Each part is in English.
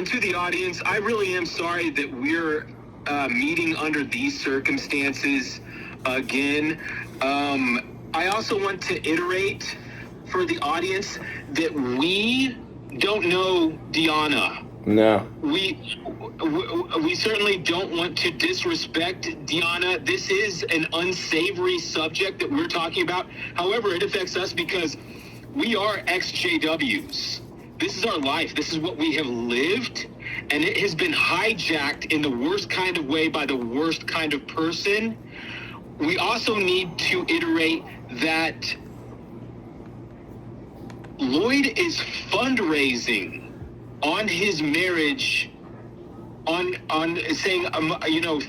to the audience, I really am sorry that we're meeting under these circumstances again. I also want to iterate for the audience that we don't know Deanna. No. We certainly don't want to disrespect Deanna. This is an unsavory subject that we're talking about. However, it affects us because we are ex-JWs. This is our life. This is what we have lived, and it has been hijacked in the worst kind of way by the worst kind of person. We also need to iterate that Lloyd is fundraising on his marriage, on saying,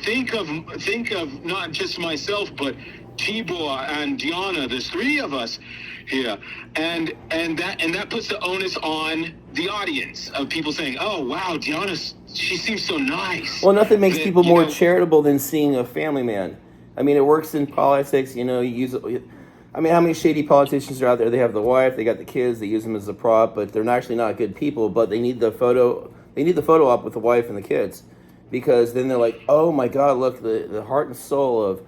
think of not just myself, but Tibor and Deanna. There's three of us here, and that puts the onus on the audience of people saying, "Oh wow, Deanna, she seems so nice." Well, nothing makes people more charitable than seeing a family man. I mean, it works in politics. You use it. I mean, how many shady politicians are out there? They have the wife, they got the kids, they use them as a prop, but they're actually not good people. But they need the photo. They need the photo op with the wife and the kids, because then they're like, "Oh my God, look, the heart and soul of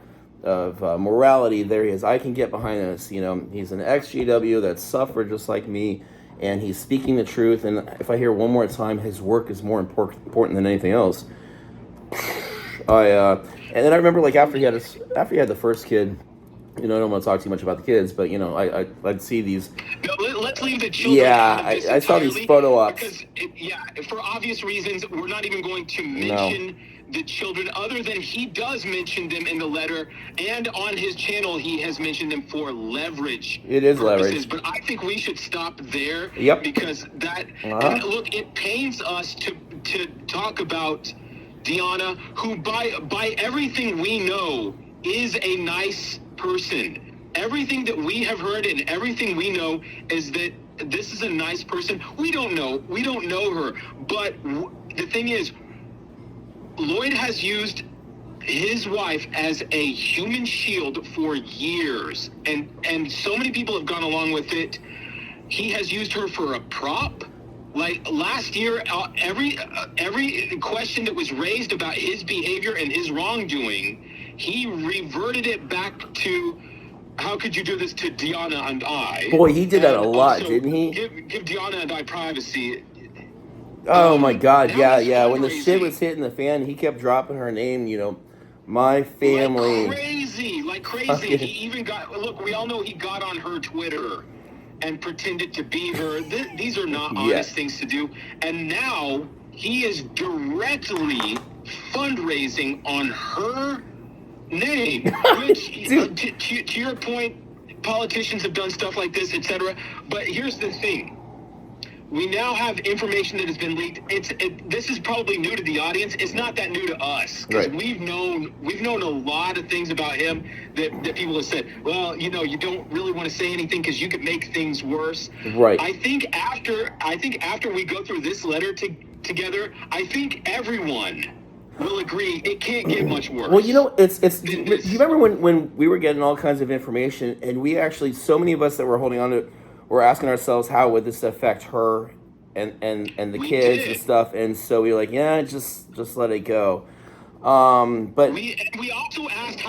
morality. There he is. I can get behind this. He's an ex-JW that suffered just like me, and he's speaking the truth. And if I hear one more time, his work is more important than anything else." And then I remember, like, after he had the first kid. I don't want to talk too much about the kids, but I'd see these. No, let's leave the children. Yeah, I saw these photo ops. Because for obvious reasons, we're not even going to mention the children, other than he does mention them in the letter, and on his channel he has mentioned them for leverage. It is purposes. leverage, but I think we should stop there. Yep. Because that and look, it pains us to talk about Deanna, who by everything we know is a nice person. Everything that we have heard and everything we know is that this is a nice person. We don't know her, but the thing is, Lloyd has used his wife as a human shield for years, and so many people have gone along with it. He has used her for a prop. Like last year, every question that was raised about his behavior and his wrongdoing, he reverted it back to, how could you do this to Deanna and I? Boy, he did that a lot, didn't he? Give Deanna and I privacy. Oh my God, yeah. When the shit was hitting the fan, he kept dropping her name, my family. Like crazy. He even look, we all know he got on her Twitter and pretended to be her. These are not honest things to do. And now he is directly fundraising on her name, which to your point, politicians have done stuff like this, etc. But here's the thing: we now have information that has been leaked. This is probably new to the audience. It's not that new to us, because we've known a lot of things about him that people have said, well, you don't really want to say anything because you could make things worse. Right. I think after we go through this letter together, I think everyone will agree it can't get much worse. Well, it's do you remember when we were getting all kinds of information, and we actually, so many of us that were holding on to it, were asking ourselves, how would this affect her and the kids and stuff? And so we were like, just let it go. But we also asked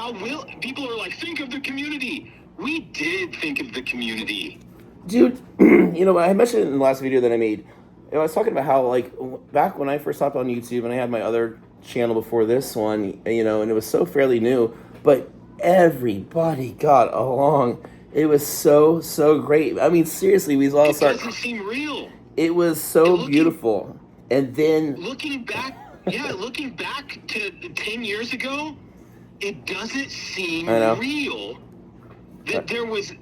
people are like, think of the community. We did think of the community. Dude, I mentioned in the last video that I made, I was talking about how, like, back when I first hopped on YouTube, and I had my other channel before this one, and it was so fairly new, but everybody got along. It was so great. I mean, seriously, we all started. It doesn't seem real. It was so beautiful. And then looking back to 10 years ago, it doesn't seem real. That there was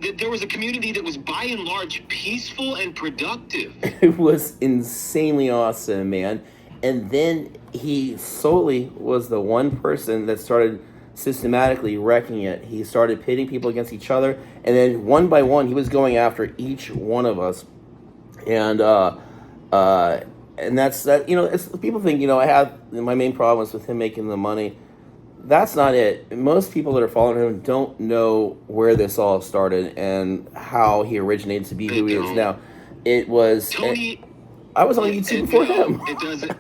a community that was by and large peaceful and productive. It was insanely awesome, man. And then he solely was the one person that started systematically wrecking it. He started pitting people against each other, and then one by one he was going after each one of us. And that's that. It's, people think I have my main problem was with him making the money. That's not it. Most people that are following him don't know where this all started and how he originated to be who he is now. It was Tony. I was on YouTube before him. It doesn't.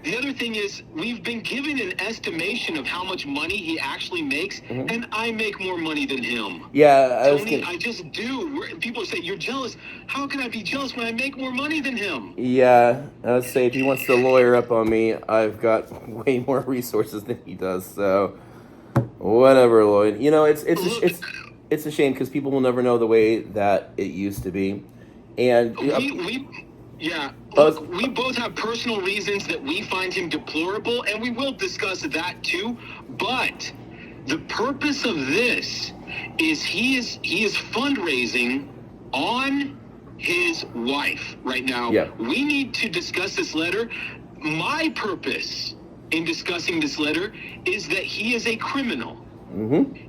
The other thing is, we've been given an estimation of how much money he actually makes, and I make more money than him. Yeah, I just do. People say, you're jealous. How can I be jealous when I make more money than him? Yeah, I would say if he wants to lawyer up on me, I've got way more resources than he does. So, whatever, Lloyd. You know, it's a shame because people will never know the way that it used to be, and Look, we both have personal reasons that we find him deplorable, and we will discuss that too. But the purpose of this is he is fundraising on his wife right now. Yeah. We need to discuss this letter. My purpose in discussing this letter is that he is a criminal.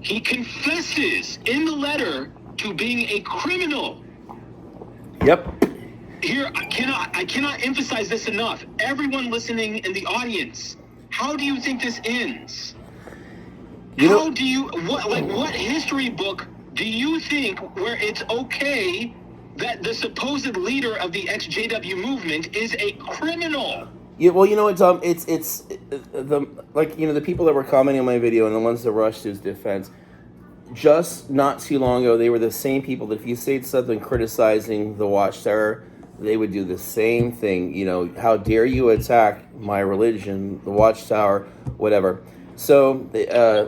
He confesses in the letter to being a criminal. Yep. Here, I cannot emphasize this enough. Everyone listening in the audience, how do you think this ends? What history book do you think where it's okay that the supposed leader of the ex-JW movement is a criminal? Yeah, well, you know, it's the people that were commenting on my video and the ones that rushed to his defense, just not too long ago, they were the same people that if you said something criticizing the Watchtower, they would do the same thing. You know, how dare you attack my religion, the Watchtower, whatever. So,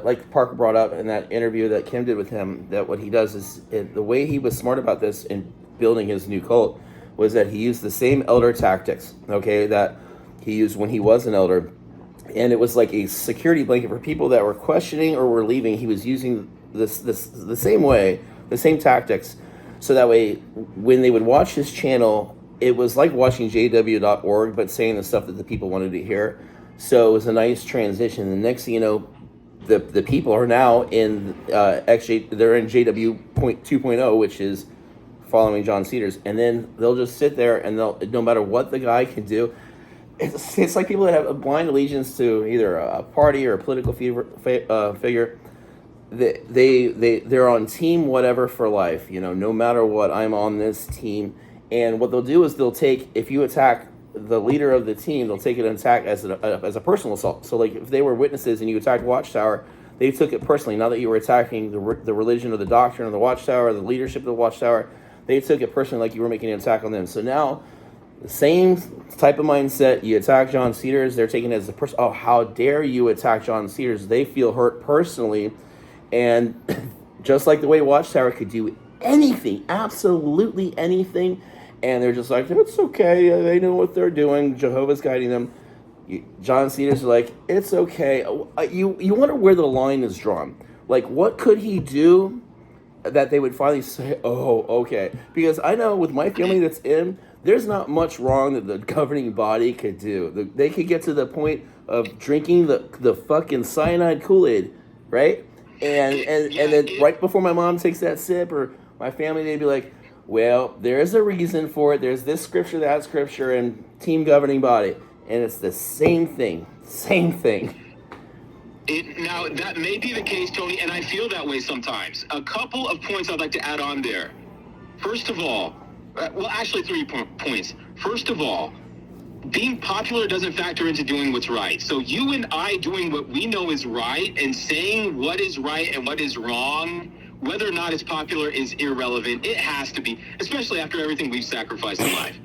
like Parker brought up in that interview that Kim did with him, that what he does is, the way he was smart about this in building his new cult was that he used the same elder tactics, okay, that he used when he was an elder. And it was like a security blanket for people that were questioning or were leaving. He was using the same way, the same tactics. So that way, when they would watch his channel, it was like watching JW.org, but saying the stuff that the people wanted to hear. So it was a nice transition. The next thing you know, the people are now in they're in JW 2.0, which is following John Cedars, and then they'll just sit there and they'll, no matter what the guy can do, it's like people that have a blind allegiance to either a party or a political figure. They're on team whatever for life, you know, no matter what, I'm on this team. And what they'll do is they'll take, if you attack the leader of the team, they'll take it and attack as a personal assault. So like if they were witnesses and you attacked Watchtower, they took it personally. Not that you were attacking the religion or the doctrine of the Watchtower or the leadership of the Watchtower, they took it personally like you were making an attack on them. So now, the same type of mindset, you attack John Cedars, they're taking it as a person. Oh, how dare you attack John Cedars? They feel hurt personally. And just like the way Watchtower could do anything, absolutely anything, and they're just like, it's okay, they know what they're doing, Jehovah's guiding them. John Cedars is like, it's okay. You wonder where the line is drawn. Like, what could he do that they would finally say, oh, okay? Because I know with my family that's in, there's not much wrong that the governing body could do. They could get to the point of drinking the fucking cyanide Kool-Aid, right? And then right before my mom takes that sip, or my family, they'd be like, well, there's a reason for it. There's this scripture, that scripture, and team governing body. And it's the same thing. Now, that may be the case, Tony, and I feel that way sometimes. A couple of points I'd like to add on there. First of all, actually 3 points. First of all, being popular doesn't factor into doing what's right. So you and I doing what we know is right and saying what is right and what is wrong, whether or not it's popular, is irrelevant. It has to be, especially after everything we've sacrificed in life.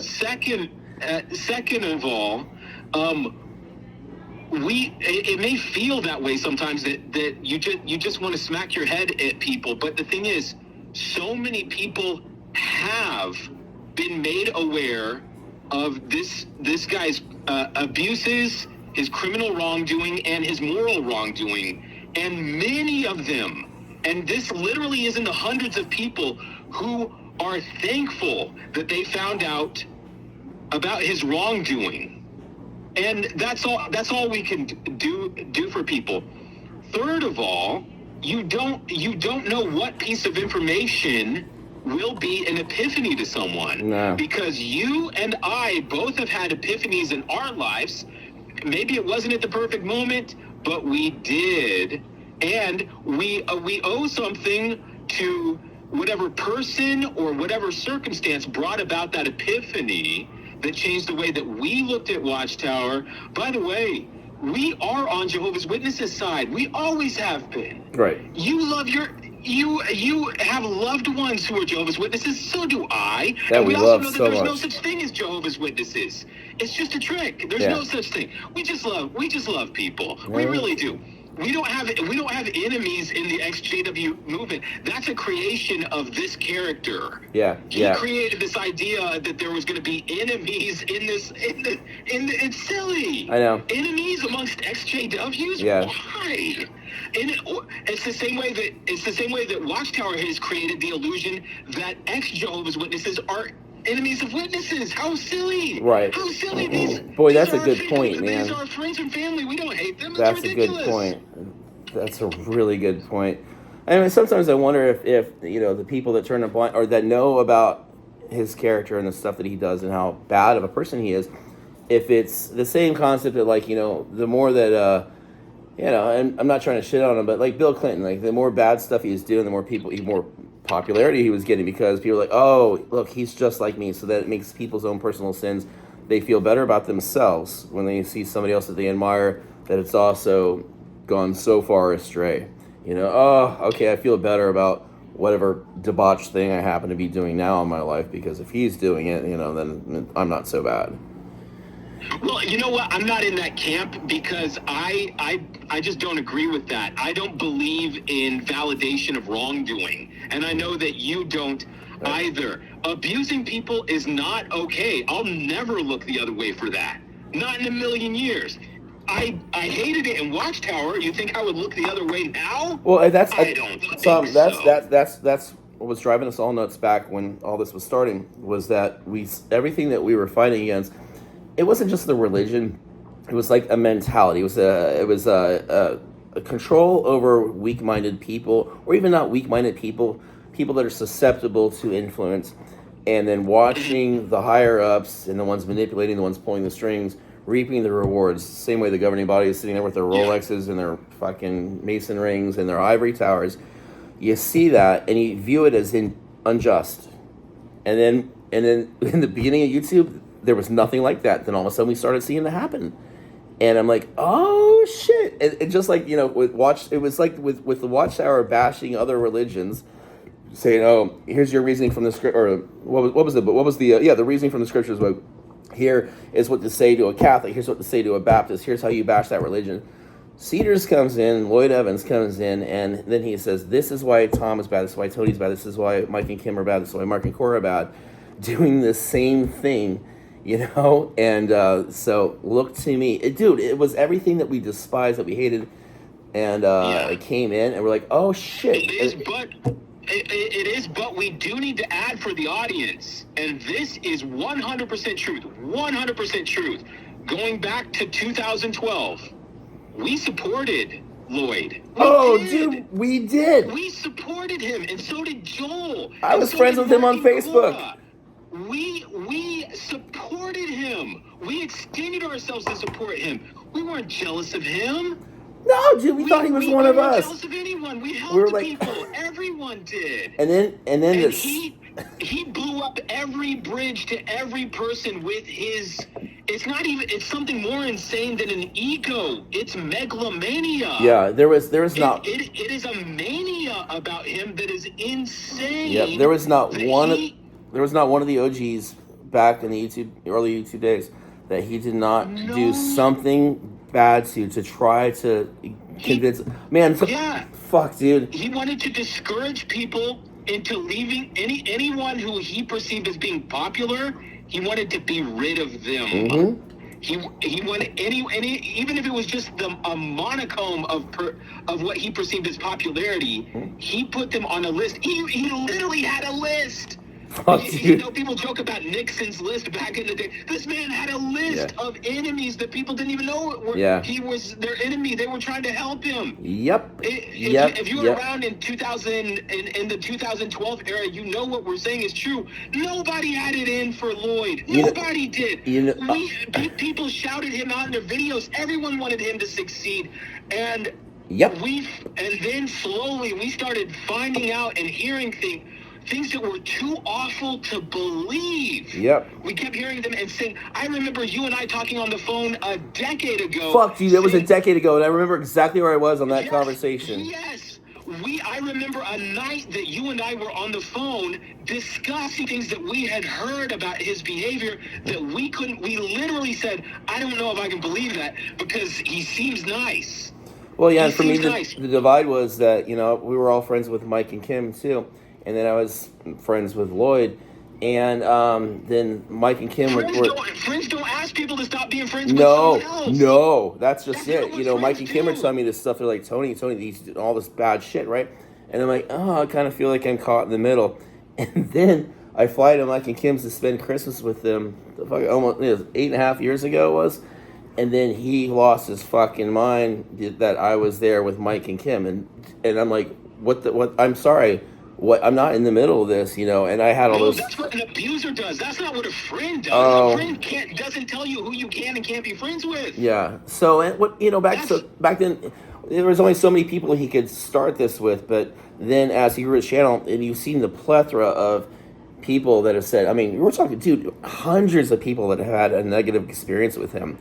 Second of all, it may feel that way sometimes that you just want to smack your head at people. But the thing is, so many people have been made aware of this guy's abuses, his criminal wrongdoing, and his moral wrongdoing. And many of them, and this literally is in the hundreds of people who are thankful that they found out about his wrongdoing. And that's all we can do for people. Third of all, you don't know what piece of information will be an epiphany to someone. No. Because you and I both have had epiphanies in our lives. Maybe it wasn't at the perfect moment, but we did. And we owe something to whatever person or whatever circumstance brought about that epiphany that changed the way that we looked at Watchtower. By the way, we are on Jehovah's Witnesses' side. We always have been. Right. You have loved ones who are Jehovah's Witnesses. So do I. That and we also love know that so there's much. no such thing as Jehovah's Witnesses. It's just a trick. There's Yeah. no such thing. We just love people. We really do. We don't have enemies in the ex-JW movement. That's a creation of this character. Yeah. He created this idea that there was going to be enemies in this. It's silly. I know. Enemies amongst ex-JWs. Yeah. Why? And it's the same way that Watchtower has created the illusion that ex-Jehovah's Witnesses are enemies of witnesses. How silly! Right. How silly! Boy, that's a good point, man. These are our friends and family. We don't hate them. That's ridiculous. a good point. That's a really good point. I mean, sometimes I wonder if the people that turn a blind or that know about his character and the stuff that he does and how bad of a person he is, if it's the same concept that the more that and I'm not trying to shit on him, but like Bill Clinton, like the more bad stuff he was doing, the more popularity he was getting because people are like, oh, look, he's just like me. So that it makes people's own personal sins, they feel better about themselves when they see somebody else that they admire that it's also gone so far astray. Oh, okay, I feel better about whatever debauched thing I happen to be doing now in my life because if he's doing it, then I'm not so bad. Well, you know what? I'm not in that camp because I just don't agree with that. I don't believe in validation of wrongdoing. And I know that you don't either. Abusing people is not okay. I'll never look the other way for that. Not in a million years. I hated it in Watchtower. You think I would look the other way now? Well, I don't think so. That's what was driving us all nuts back when all this was starting was that everything that we were fighting against. It wasn't just the religion; it was like a mentality. It was a control over weak-minded people, or even not weak-minded people that are susceptible to influence, and then watching the higher-ups and the ones manipulating, the ones pulling the strings, reaping the rewards. Same way the governing body is sitting there with their Rolexes and their fucking Mason rings and their ivory towers. You see that, and you view it as unjust. And then in the beginning of YouTube, there was nothing like that. Then all of a sudden we started seeing it happen. And I'm like, oh shit. And just like, it was like with the Watchtower bashing other religions, saying, oh, here's your reasoning from the script, or what was the reasoning from the scriptures was, here is what to say to a Catholic, here's what to say to a Baptist, here's how you bash that religion. Cedars comes in, Lloyd Evans comes in, and then he says, this is why Tom is bad, this is why Tony's bad, this is why Mike and Kim are bad, this is why Mark and Cora are bad, doing the same thing. And so look to me, it was everything that we despised, that we hated, and it came in, and we're like, oh shit. It is, but we do need to add for the audience, and this is 100% truth, 100% truth. Going back to 2012, we supported Lloyd. We did. We supported him, and so did Joel. I was friends with him on Facebook. Cora. We supported him. We extended ourselves to support him. We weren't jealous of him. No, dude, we thought he was one of us. We weren't jealous of anyone. We helped people. Everyone did. And then he blew up every bridge to every person with his. It's something more insane than an ego. It's megalomania. Yeah, there was not. It is a mania about him that is insane. Yeah, there was not one. There was not one of the OGs back in the early YouTube days that he did not do something bad to try to convince. Fuck, dude. He wanted to discourage people into leaving anyone who he perceived as being popular. He wanted to be rid of them. Mm-hmm. He wanted any even if it was just a monochrome of what he perceived as popularity. Mm-hmm. He put them on a list. He literally had a list. People joke about Nixon's list back in the day. This man had a list of enemies that people didn't even know he was their enemy. They were trying to help him. If you were around in 2000 in the 2012 era, you know what we're saying is true. Nobody had it in for Lloyd. Nobody did. People shouted him out in their videos. Everyone wanted him to succeed, and then slowly we started finding out and hearing things. things that were too awful to believe. Yep. We kept hearing them and saying, I remember you and I talking on the phone a decade ago. Fuck, dude, that was a decade ago, and I remember exactly where I was on that conversation. Yes. I remember a night that you and I were on the phone discussing things that we had heard about his behavior that we literally said, I don't know if I can believe that because he seems nice. Well, yeah, and for me, the divide was that, we were all friends with Mike and Kim, too, and then I was friends with Lloyd, and then Mike and Kim friends don't ask people to stop being friends with someone else. No, that's just it. Mike and Kim are telling me this stuff. They're like, Tony, he's doing all this bad shit, right? And I'm like, I kind of feel like I'm caught in the middle. And then I fly to Mike and Kim's to spend Christmas with them. Almost 8.5 years ago it was. And then he lost his fucking mind that I was there with Mike and Kim, and I'm like, what? I'm sorry. What? I'm not in the middle of this, and I had all those. That's what an abuser does. That's not what a friend does. A friend doesn't tell you who you can and can't be friends with. Yeah. So back then, there was only so many people he could start this with, but then as he grew his channel, and you've seen the plethora of people that have said. I mean, we're talking, dude, hundreds of people that have had a negative experience with him.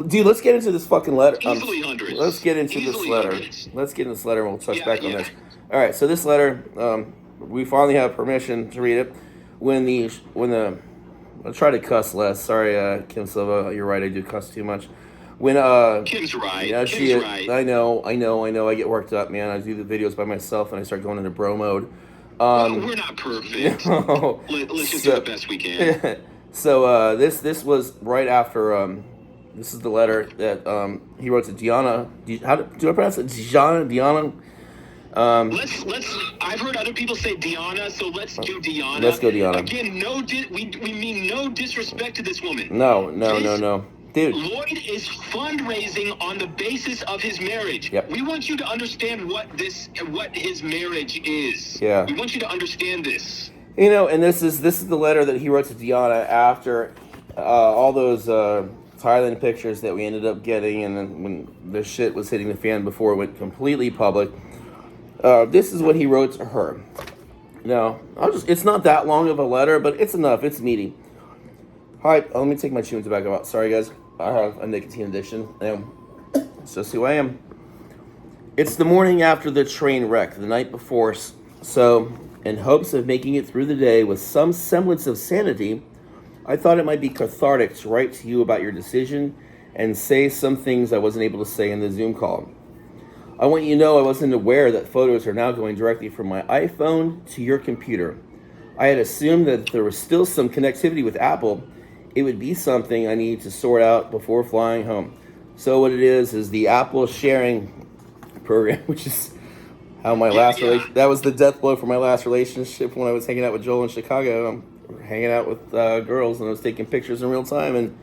Dude, let's get into this fucking letter. Easily hundreds. Let's get into this letter. Hundreds. Let's get into this letter and we'll touch back on this. All right, so this letter, we finally have permission to read it. I'll try to cuss less. Sorry, Kim Silva, you're right, I do cuss too much. Kim's right. Yeah, Kim's right. I know. I get worked up, man. I do the videos by myself and I start going into bro mode. We're not perfect. No. Let's just do the best we can. So this was right after. This is the letter that he wrote to Diana. How do I pronounce it? Diana. I've heard other people say Diana, so let's do Diana. Let's go Diana. Again, we mean no disrespect to this woman. No. Dude. Lloyd is fundraising on the basis of his marriage. Yep. We want you to understand what his marriage is. Yeah. We want you to understand this. And this is the letter that he wrote to Diana after all those Thailand pictures that we ended up getting, and then when the shit was hitting the fan before it went completely public. This is what he wrote to her. Now, it's not that long of a letter, but it's enough. It's meaty. Hi, let me take my chewing tobacco out. Sorry, guys. I have a nicotine addiction. It's just who I am. It's the morning after the train wreck, the night before. So, in hopes of making it through the day with some semblance of sanity, I thought it might be cathartic to write to you about your decision and say some things I wasn't able to say in the Zoom call. I want you to know I wasn't aware that photos are now going directly from my iPhone to your computer. I had assumed that if there was still some connectivity with Apple, it would be something I needed to sort out before flying home. So what it is the Apple sharing program, which is how my that was the death blow for my last relationship when I was hanging out with Joel in Chicago. Hanging out with girls, and I was taking pictures in real time, and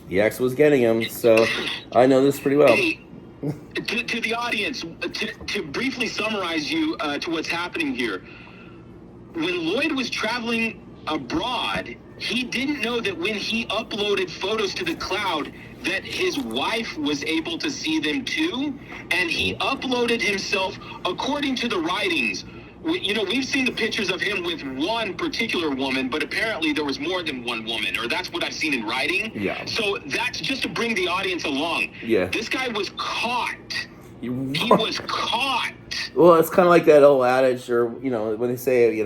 the ex was getting them, so I know this pretty well. Hey, to the audience, to briefly summarize you to what's happening here, when Lloyd was traveling abroad, he didn't know that when he uploaded photos to the cloud that his wife was able to see them too, and he uploaded himself according to the writings. We've seen the pictures of him with one particular woman, but apparently there was more than one woman, or that's what I've seen in writing. Yeah. So that's just to bring the audience along. Yeah. This guy was caught. He was caught. Well, it's kind of like that old adage, or, when they say,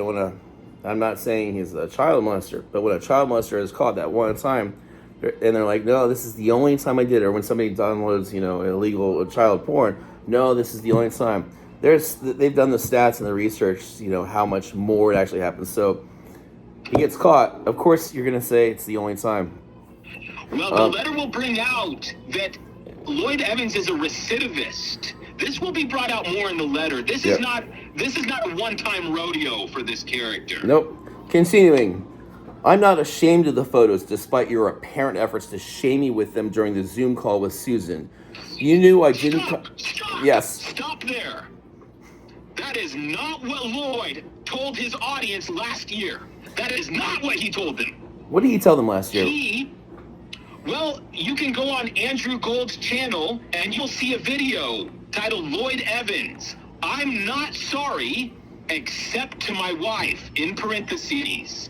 I'm not saying he's a child molester, but when a child molester is caught that one time, and they're like, no, this is the only time I did it, or when somebody downloads, illegal child porn, no, this is the only time. They've done the stats and the research, how much more it actually happens. So he gets caught. Of course, you're going to say it's the only time. Well, the letter will bring out that Lloyd Evans is a recidivist. This will be brought out more in the letter. This is not a one-time rodeo for this character. Nope. Continuing. I'm not ashamed of the photos, despite your apparent efforts to shame me with them during the Zoom call with Susan. You knew I didn't... Stop! Yes. Stop there. That is not what Lloyd told his audience last year. That is not what he told them. What did he tell them last year? You can go on Andrew Gold's channel and you'll see a video titled Lloyd Evans. I'm not sorry, except to my wife, in parentheses.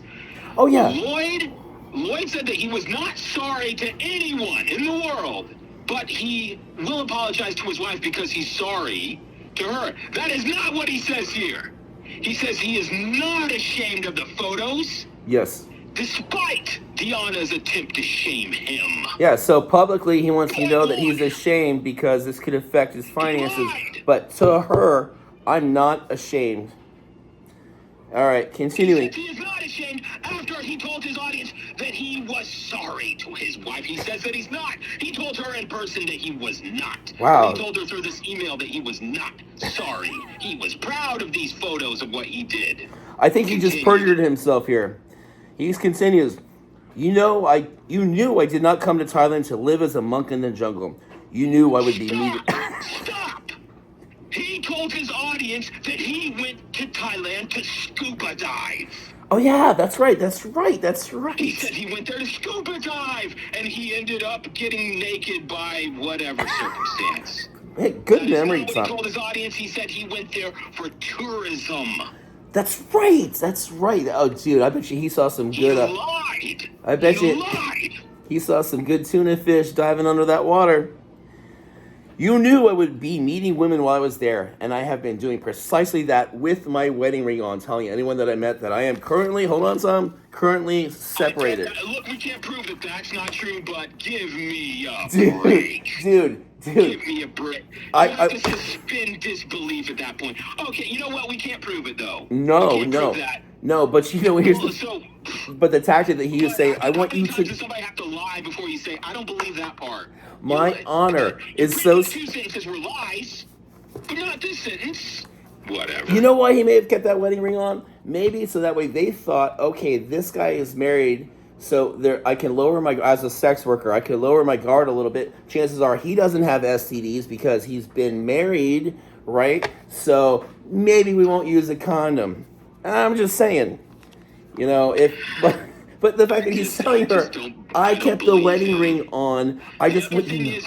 Oh, yeah. Lloyd said that he was not sorry to anyone in the world, but he will apologize to his wife because he's sorry to her. That is not what he says here. He says he is not ashamed of the photos. Yes. Despite Deanna's attempt to shame him. Yeah, so publicly he wants you to know that he's ashamed because this could affect his finances. But to her, I'm not ashamed. All right, continuing. He is not ashamed after he told his audience that he was sorry to his wife. He says that he's not. He told her in person that he was not. Wow. He told her through this email that he was not sorry. He was proud of these photos of what he did. I think he just perjured himself here. He continues. You knew I did not come to Thailand to live as a monk in the jungle. You knew I would be needed. Stop! He told his audience that he went to Thailand to scuba dive. Oh yeah, that's right. That's He right. said he went there to scuba dive, and he ended up getting naked by whatever circumstance. Hey, good memory, He Tom. told his audience he said he went there for tourism. That's right. Oh, dude, I bet you he saw some He good. lied. I bet he you lied. he saw some good tuna fish diving under that water. You knew I would be meeting women while I was there, and I have been doing precisely that with my wedding ring on, telling anyone that I met that I am currently, currently separated. Look, we can't prove that that's not true, but give me a Dude, break. dude. Give me a break. I You have to suspend disbelief at that point. Okay, you know what? We can't prove it, though. No, we can't prove that. No, but you know, here's Well, but the tactic that he is saying, I want you How many times to. does somebody have to lie before you say, I don't believe that part? My honor is so. Two sentences were lies, but not this sentence. Whatever. You know why he may have kept that wedding ring on? Maybe so that way they thought, okay, this guy is married, so I can lower my, as a sex worker, I can lower my guard a little bit. Chances are he doesn't have STDs because he's been married, right? So maybe we won't use a condom. I'm just saying, you know, but the fact that he's telling her, I kept the wedding ring on, I just the wouldn't. thing is,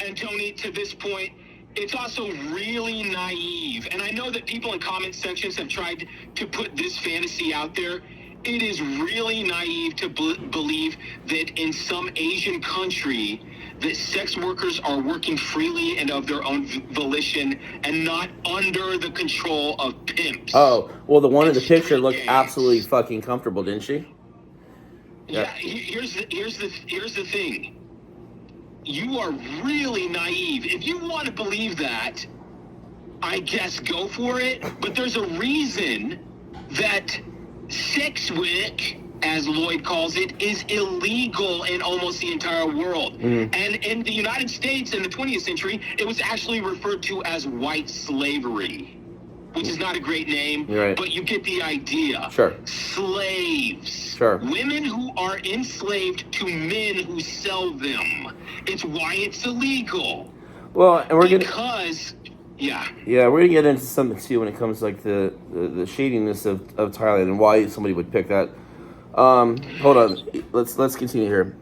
and Tony, to this point, it's also really naive. And I know that people in comment sections have tried to put this fantasy out there. It is really naive to believe that in some Asian country that sex workers are working freely and of their own volition and not under the control of pimps. Oh, well, the one in the picture looked absolutely fucking comfortable, didn't she? Yeah. Here's the thing. You are really naive. If you want to believe that, I guess go for it. But there's a reason that sex work, as Lloyd calls it, is illegal in almost the entire world. And in the United States in the 20th century, it was actually referred to as white slavery, which is not a great name, right, but you get the idea. Sure. Slaves. Sure. Women who are enslaved to men who sell them. It's why it's illegal. Well, and we're we're gonna get into something too when it comes to, like, the shadiness of Thailand and why somebody would pick that. Hold on, let's continue here.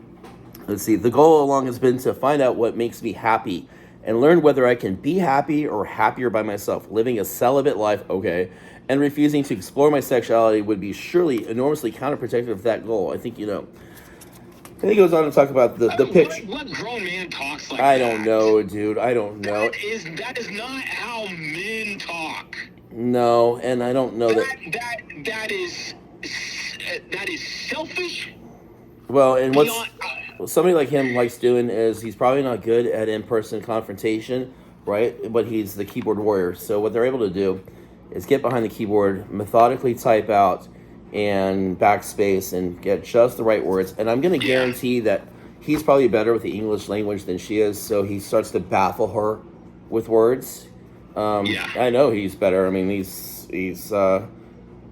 Let's see. The goal all along has been to find out what makes me happy and learn whether I can be happy or happier by myself. Living a celibate life, okay, and refusing to explore my sexuality would be surely enormously counterproductive of that goal. I think you know. And he goes on to talk about the picture. What grown man talks like I that? don't know, dude. I don't know. That is not how men talk. No, and I don't know that is selfish. Well, and what Beyond, somebody like him likes doing is he's probably not good at in-person confrontation, right? But he's the keyboard warrior. So what they're able to do is get behind the keyboard, methodically type out and backspace and get just the right words. And I'm going to guarantee that he's probably better with the English language than she is, so he starts to baffle her with words. I know he's better. I mean, he's all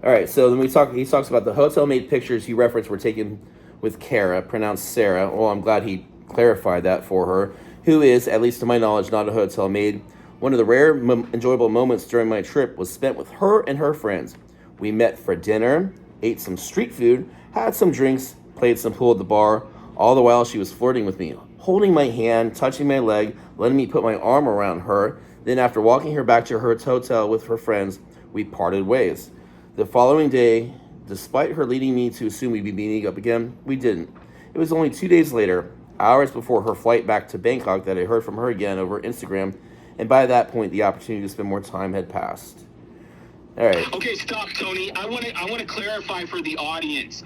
right. So then he talks about the hotel-made pictures he referenced were taken with Kara, pronounced Sarah. Well, I'm glad he clarified that for her, who is, at least to my knowledge, not a hotel maid. One of the rare enjoyable moments during my trip was spent with her and her friends. We met for dinner, ate some street food, had some drinks, played some pool at the bar. All the while she was flirting with me, holding my hand, touching my leg, letting me put my arm around her. Then after walking her back to her hotel with her friends, We parted ways. The following day, despite her leading me to assume we'd be meeting up again, we didn't. It was only 2 days later, hours before her flight back to Bangkok, that I heard from her again over Instagram, and by that point, the opportunity to spend more time had passed. All right. Okay, stop, Tony. I want to clarify for the audience.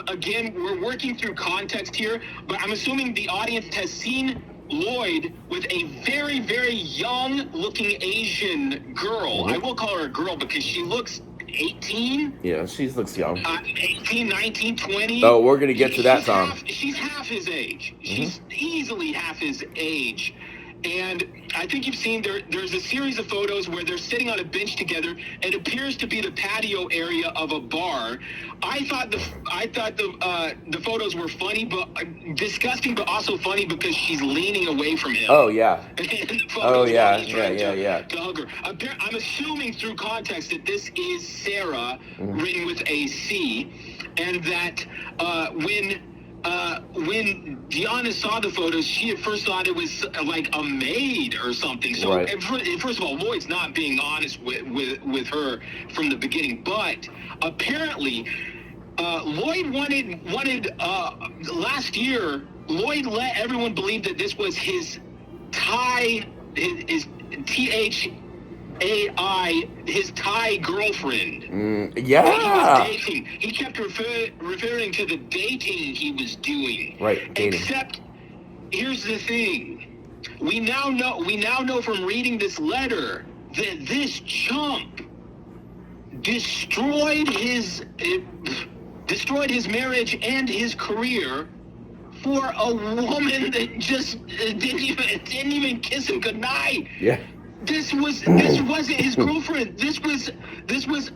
Again, we're working through context here, but I'm assuming the audience has seen Lloyd with a very, very young-looking Asian girl. I will call her a girl because she looks 18. Yeah, she looks young. 18, 19, 20. Oh, we're going to get to that, Tom. She's half his age. She's easily half his age. And I think you've seen there's a series of photos where they're sitting on a bench together. It appears to be the patio area of a bar. I thought the photos were funny, but disgusting, but also funny because she's leaning away from him. Oh yeah. Oh yeah. To hug her. I'm assuming through context that this is Sarah, written with a C, and that when Deanna saw the photos, she at first thought it was like a maid or something. So, right. First of all, Lloyd's not being honest with her from the beginning. But apparently, Lloyd wanted last year. Lloyd let everyone believe that this was his Thai, his THAI, his Thai girlfriend. Yeah. He was dating. He kept referring to the dating he was doing. Right. Dating. Except, here's the thing: we now know from reading this letter that this chump destroyed his marriage and his career for a woman that just didn't even kiss him goodnight. Yeah. This wasn't his girlfriend. This was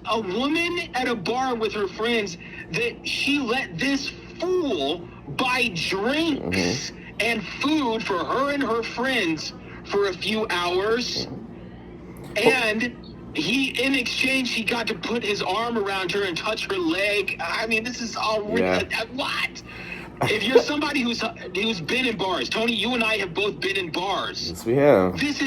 a woman at a bar with her friends that she let this fool buy drinks and food for her and her friends for a few hours. And in exchange, he got to put his arm around her and touch her leg. I mean, this is all what? If you're somebody who's been in bars, Tony, you and I have both been in bars. Yes, we have. This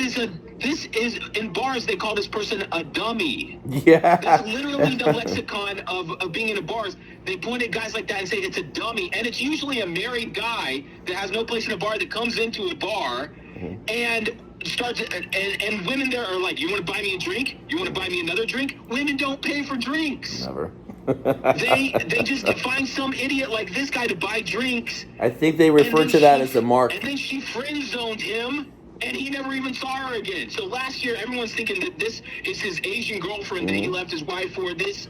is in bars. They call this person a dummy. Yeah. That's literally the lexicon of being in a bars. They point at guys like that and say it's a dummy, and it's usually a married guy that has no place in a bar that comes into a bar and starts and women there are like, you want to buy me a drink? You want to buy me another drink? Women don't pay for drinks. Never. They just find some idiot like this guy to buy drinks. I think they refer to that as a mark. And then she friend zoned him, and he never even saw her again. So last year, everyone's thinking that this is his Asian girlfriend that he left his wife for. This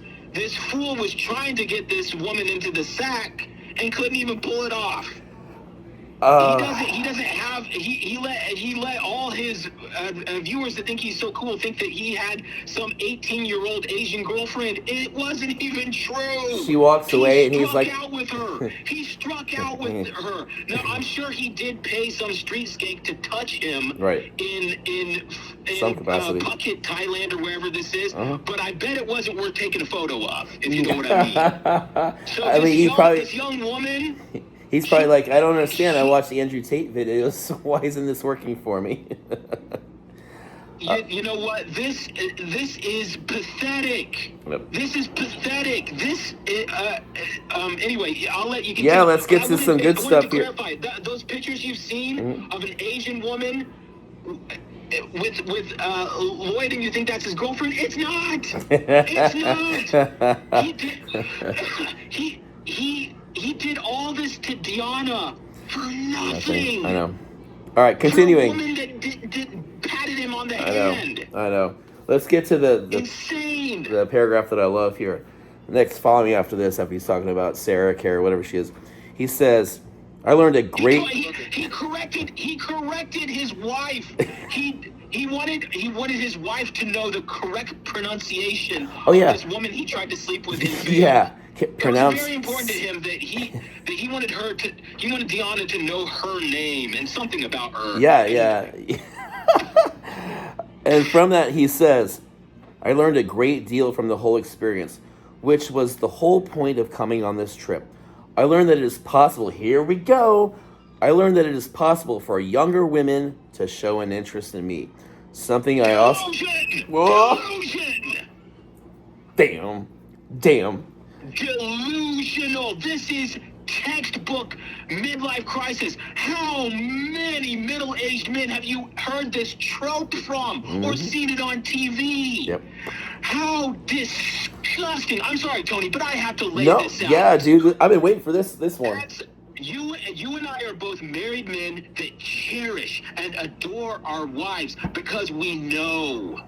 fool was trying to get this woman into the sack and couldn't even pull it off. He let all his viewers that think he's so cool think that he had some 18-year-old Asian girlfriend. It wasn't even true. She walks away and he's like, he struck out with her. Now I'm sure he did pay some streetscape to touch him, right, in some capacity, Phuket, Thailand, or wherever this is. But I bet it wasn't worth taking a photo of, if you know what I mean. So this young woman. He's probably like, I don't understand. I watched the Andrew Tate videos, so why isn't this working for me? You know what? This is pathetic. Yep. This is pathetic. Anyway, I'll let you continue. Yeah, let's get to some good stuff here. Clarify, those pictures you've seen of an Asian woman with Lloyd, and you think that's his girlfriend? It's not. It's not. He did all this to Deanna for nothing. I know. All right, continuing. For a woman that patted him on the hand. I know. Let's get to the insane. The paragraph that I love here. Next, follow me after this, after he's talking about Sarah, Kara, whatever she is. He says, I learned a great... He corrected his wife. He wanted his wife to know the correct pronunciation of this woman he tried to sleep with. Yeah. It was very important to him that he wanted Deanna to know her name and something about her. Yeah. And from that he says, I learned a great deal from the whole experience, which was the whole point of coming on this trip. I learned that it is possible, here we go, I learned that it is possible for younger women to show an interest in me. Something I also... Whoa! Damn. Delusional. This is textbook midlife crisis. How many middle-aged men have you heard this trope from or seen it on TV? Yep. How disgusting. I'm sorry, Tony, but I have to lay this out. Yeah, dude. I've been waiting for this one. You and I are both married men that cherish and adore our wives because we know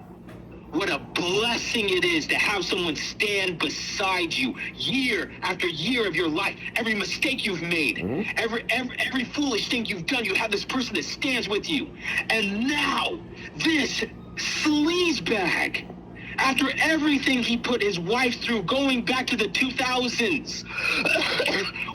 what a blessing it is to have someone stand beside you year after year of your life. Every mistake you've made, every foolish thing you've done, you have this person that stands with you. And now, this sleazebag, after everything he put his wife through, going back to the 2000s,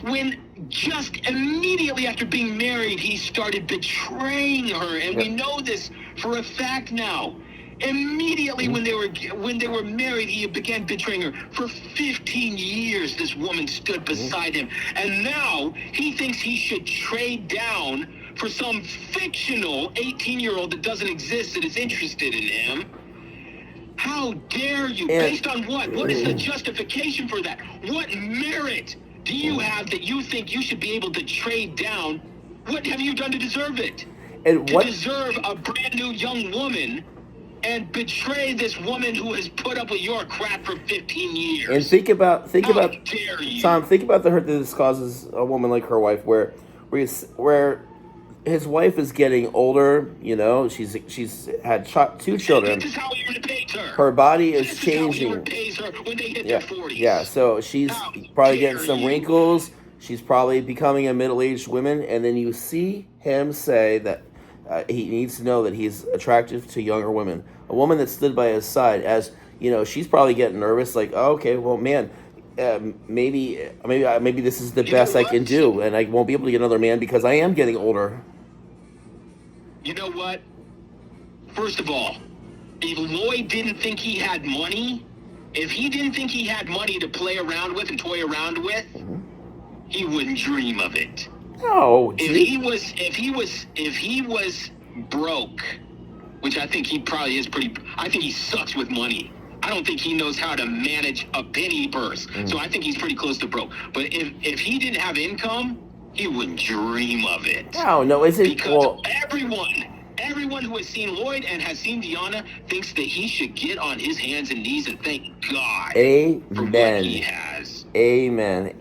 when just immediately after being married, he started betraying her. And we know this for a fact now. Immediately when they were married, he began betraying her. For 15 years, this woman stood beside him. And now he thinks he should trade down for some fictional 18-year-old that doesn't exist that is interested in him. How dare you? Based on what? What is the justification for that? What merit do you have that you think you should be able to trade down? What have you done to deserve it? And to deserve a brand new young woman and betray this woman who has put up with your crap for 15 years. And think about dare you? Tom, think about the hurt that this causes a woman like her wife, where his wife is getting older. You know, she's had two children. This is how he repays her. Her body is this changing. Is how he repays her when they hit their 40s. Yeah, so she's probably getting some wrinkles. She's probably becoming a middle-aged woman, and then you see him say that he needs to know that he's attractive to younger women. A woman that stood by his side, as you know, she's probably getting nervous. Like, oh, okay, well, man, maybe this is the best I can do, and I won't be able to get another man because I am getting older. You know what? First of all, if Lloyd didn't think he had money, if he didn't think he had money to play around with and toy around with, he wouldn't dream of it. No. If he was broke, which I think he probably is I think he sucks with money. I don't think he knows how to manage a penny purse. So I think he's pretty close to broke. But if he didn't have income, he wouldn't dream of it. No, is it? Because everyone who has seen Lloyd and has seen Deanna thinks that he should get on his hands and knees and thank God for what he has. Amen.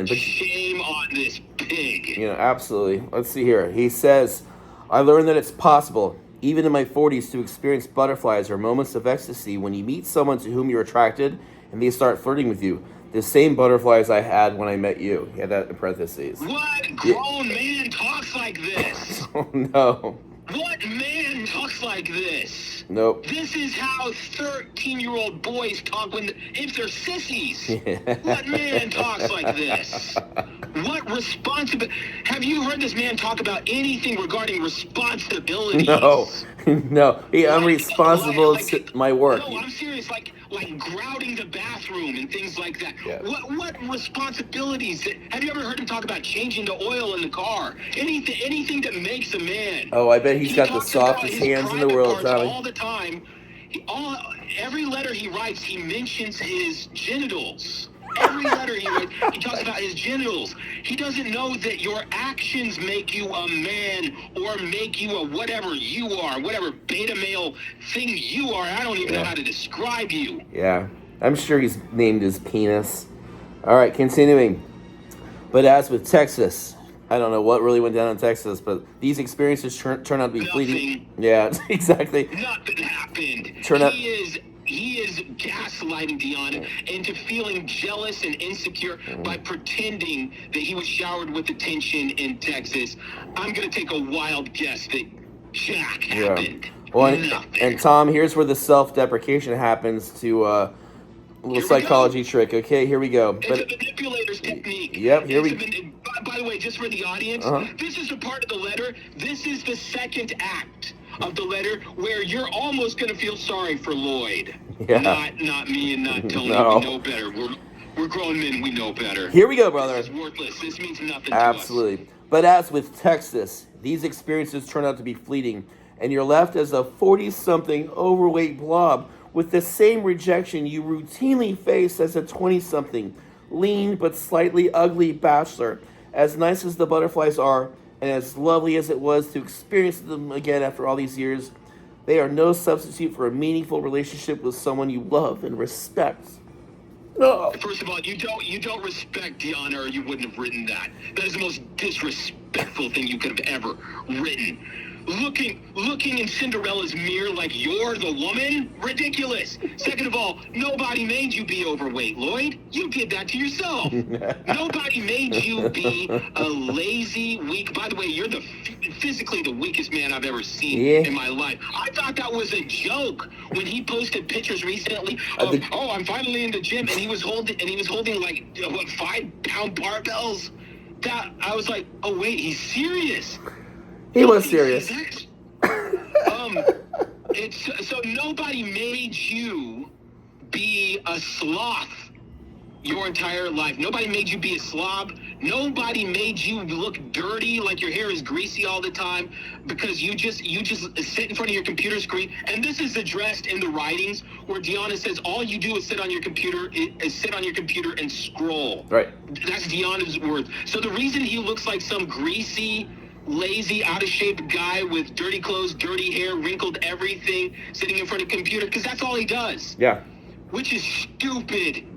But shame on this pig. You know, absolutely. Let's see here. He says, I learned that it's possible, even in my 40s, to experience butterflies or moments of ecstasy when you meet someone to whom you're attracted and they start flirting with you. The same butterflies I had when I met you. He had that in parentheses. What grown man talks like this? Oh, no. What man talks like this? Nope. This is how 13-year-old boys talk if they're sissies. Yeah. What man talks like this? What responsibility? Have you heard this man talk about anything regarding responsibilities? No. I'm responsible to my work. No, I'm serious. Like grouting the bathroom and things like that. Yeah. What responsibilities? Have you ever heard him talk about changing the oil in the car? Anything that makes a man. Oh, I bet he's got the softest hands in the world, Tommy. All the time. Every letter he writes, he mentions his genitals. Every letter he writes, he talks about his genitals. He doesn't know that your actions make you a man or make you a whatever you are, whatever beta male thing you are. I don't even know how to describe you. Yeah, I'm sure he's named his penis. All right, continuing. But as with Texas, I don't know what really went down in Texas, but these experiences turn out to be fleeting. Yeah, exactly. Nothing happened. He is gaslighting Deanna into feeling jealous and insecure by pretending that he was showered with attention in Texas. I'm going to take a wild guess that Jack happened. Well, and Tom, here's where the self-deprecation happens to a little psychology trick. Okay, here we go. It's a manipulator's technique. Yep, here we By the way, just for the audience, this is a part of the letter. This is the second act of the letter where you're almost going to feel sorry for Lloyd. Yeah. Not me and not Tony. No. We know better. We're grown men. We know better. Here we go, brother. This is worthless. This means nothing Absolutely. to us. But as with Texas, these experiences turn out to be fleeting, and you're left as a 40-something overweight blob with the same rejection you routinely face as a 20-something, lean but slightly ugly bachelor. As nice as the butterflies are, and as lovely as it was to experience them again after all these years, they are no substitute for a meaningful relationship with someone you love and respect. No. First of all, you don't respect Deanna, or you wouldn't have written that. That is the most disrespectful thing you could have ever written. Looking in Cinderella's mirror like you're the woman? Ridiculous. Second of all, nobody made you be overweight, Lloyd. You did that to yourself. Nobody made you be a lazy, weak... By the way, you're physically the weakest man I've ever seen in my life. I thought that was a joke when he posted pictures recently of, I'm finally in the gym, and he was holding like, 5-pound barbells. That I was like, oh wait, he's serious. He was serious. It's so nobody made you be a sloth your entire life. Nobody made you be a slob. Nobody made you look dirty, like your hair is greasy all the time, because you just sit in front of your computer screen. And this is addressed in the writings where Deanna says all you do is sit on your computer and scroll. Right. That's Deanna's words. So the reason he looks like some greasy, lazy, out of shape guy with dirty clothes, dirty hair, wrinkled everything, sitting in front of a computer, because that's all he does. Yeah. Which is stupid.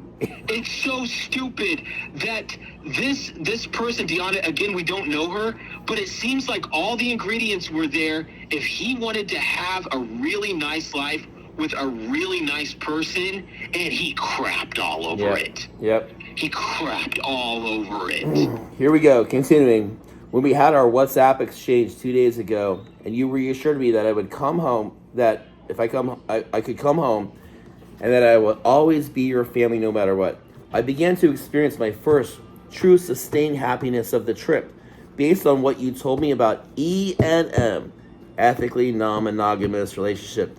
It's so stupid that this person, Deanna, again, we don't know her, but it seems like all the ingredients were there if he wanted to have a really nice life with a really nice person, and he crapped all over it. Yep. He crapped all over it. Here we go, continuing. When we had our WhatsApp exchange 2 days ago, and you reassured me that I would come home, that if I could come home, and that I would always be your family no matter what, I began to experience my first true sustained happiness of the trip, based on what you told me about E&M, ethically non-monogamous relationship,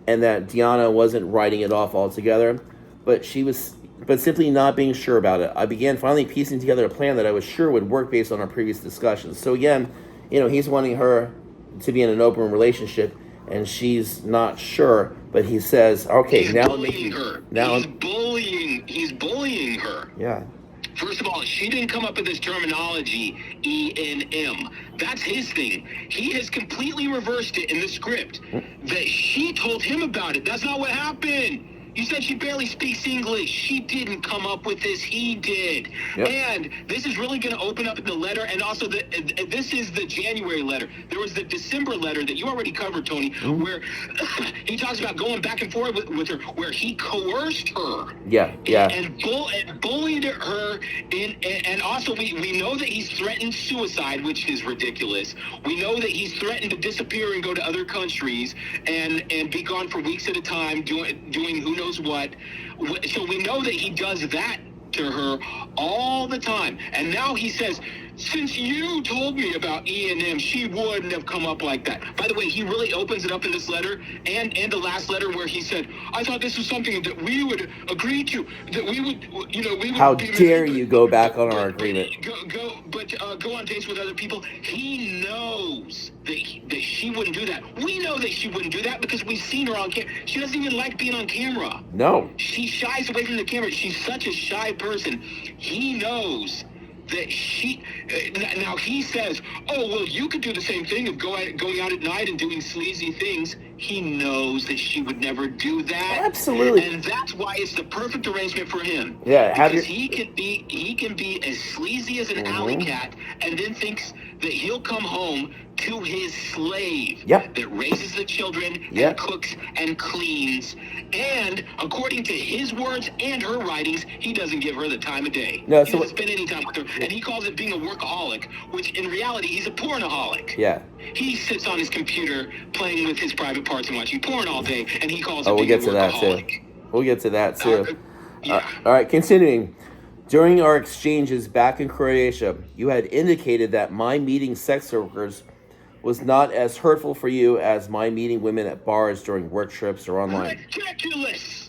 and that Deanna wasn't writing it off altogether, but simply not being sure about it. I began finally piecing together a plan that I was sure would work based on our previous discussions. So again, he's wanting her to be in an open relationship, and she's not sure, but he says, okay, he's now bullying her. He's bullying her. Yeah. First of all, she didn't come up with this terminology, E&M. That's his thing. He has completely reversed it in the script. That she told him about it. That's not what happened. You said she barely speaks English. She didn't come up with this. He did. Yep. And this is really going to open up in the letter. And also, this is the January letter. There was the December letter that you already covered, Tony, where he talks about going back and forth with her, where he coerced her. Yeah. And bullied her. And also, we know that he's threatened suicide, which is ridiculous. We know that he's threatened to disappear and go to other countries and be gone for weeks at a time doing who knows what. So we know that he does that to her all the time. And now he says, since you told me about E&M, she wouldn't have come up like that. By the way, he really opens it up in this letter and the last letter where he said, I thought this was something that we would agree to, that we would... How dare you go back on our agreement? Go on dates with other people. He knows that she wouldn't do that. We know that she wouldn't do that because we've seen her on camera. She doesn't even like being on camera. No. She shies away from the camera. She's such a shy person. He knows that she... now he says, oh, well, you could do the same thing of going out at night and doing sleazy things. He knows that she would never do that. Absolutely. And that's why it's the perfect arrangement for him. Yeah. Because he can be as sleazy as an alley cat and then thinks that he'll come home to his slave that raises the children and cooks and cleans. And according to his words and her writings, he doesn't give her the time of day. No, he doesn't spend any time with her. And he calls it being a workaholic, which in reality, he's a pornaholic. Yeah. He sits on his computer playing with his private parts and watching porn all day, and he calls it we'll being a get to that too. workaholic. We'll get to that too. Yeah. All right, continuing. During our exchanges back in Croatia, you had indicated that my meeting sex workers was not as hurtful for you as my meeting women at bars during work trips or online. Ridiculous!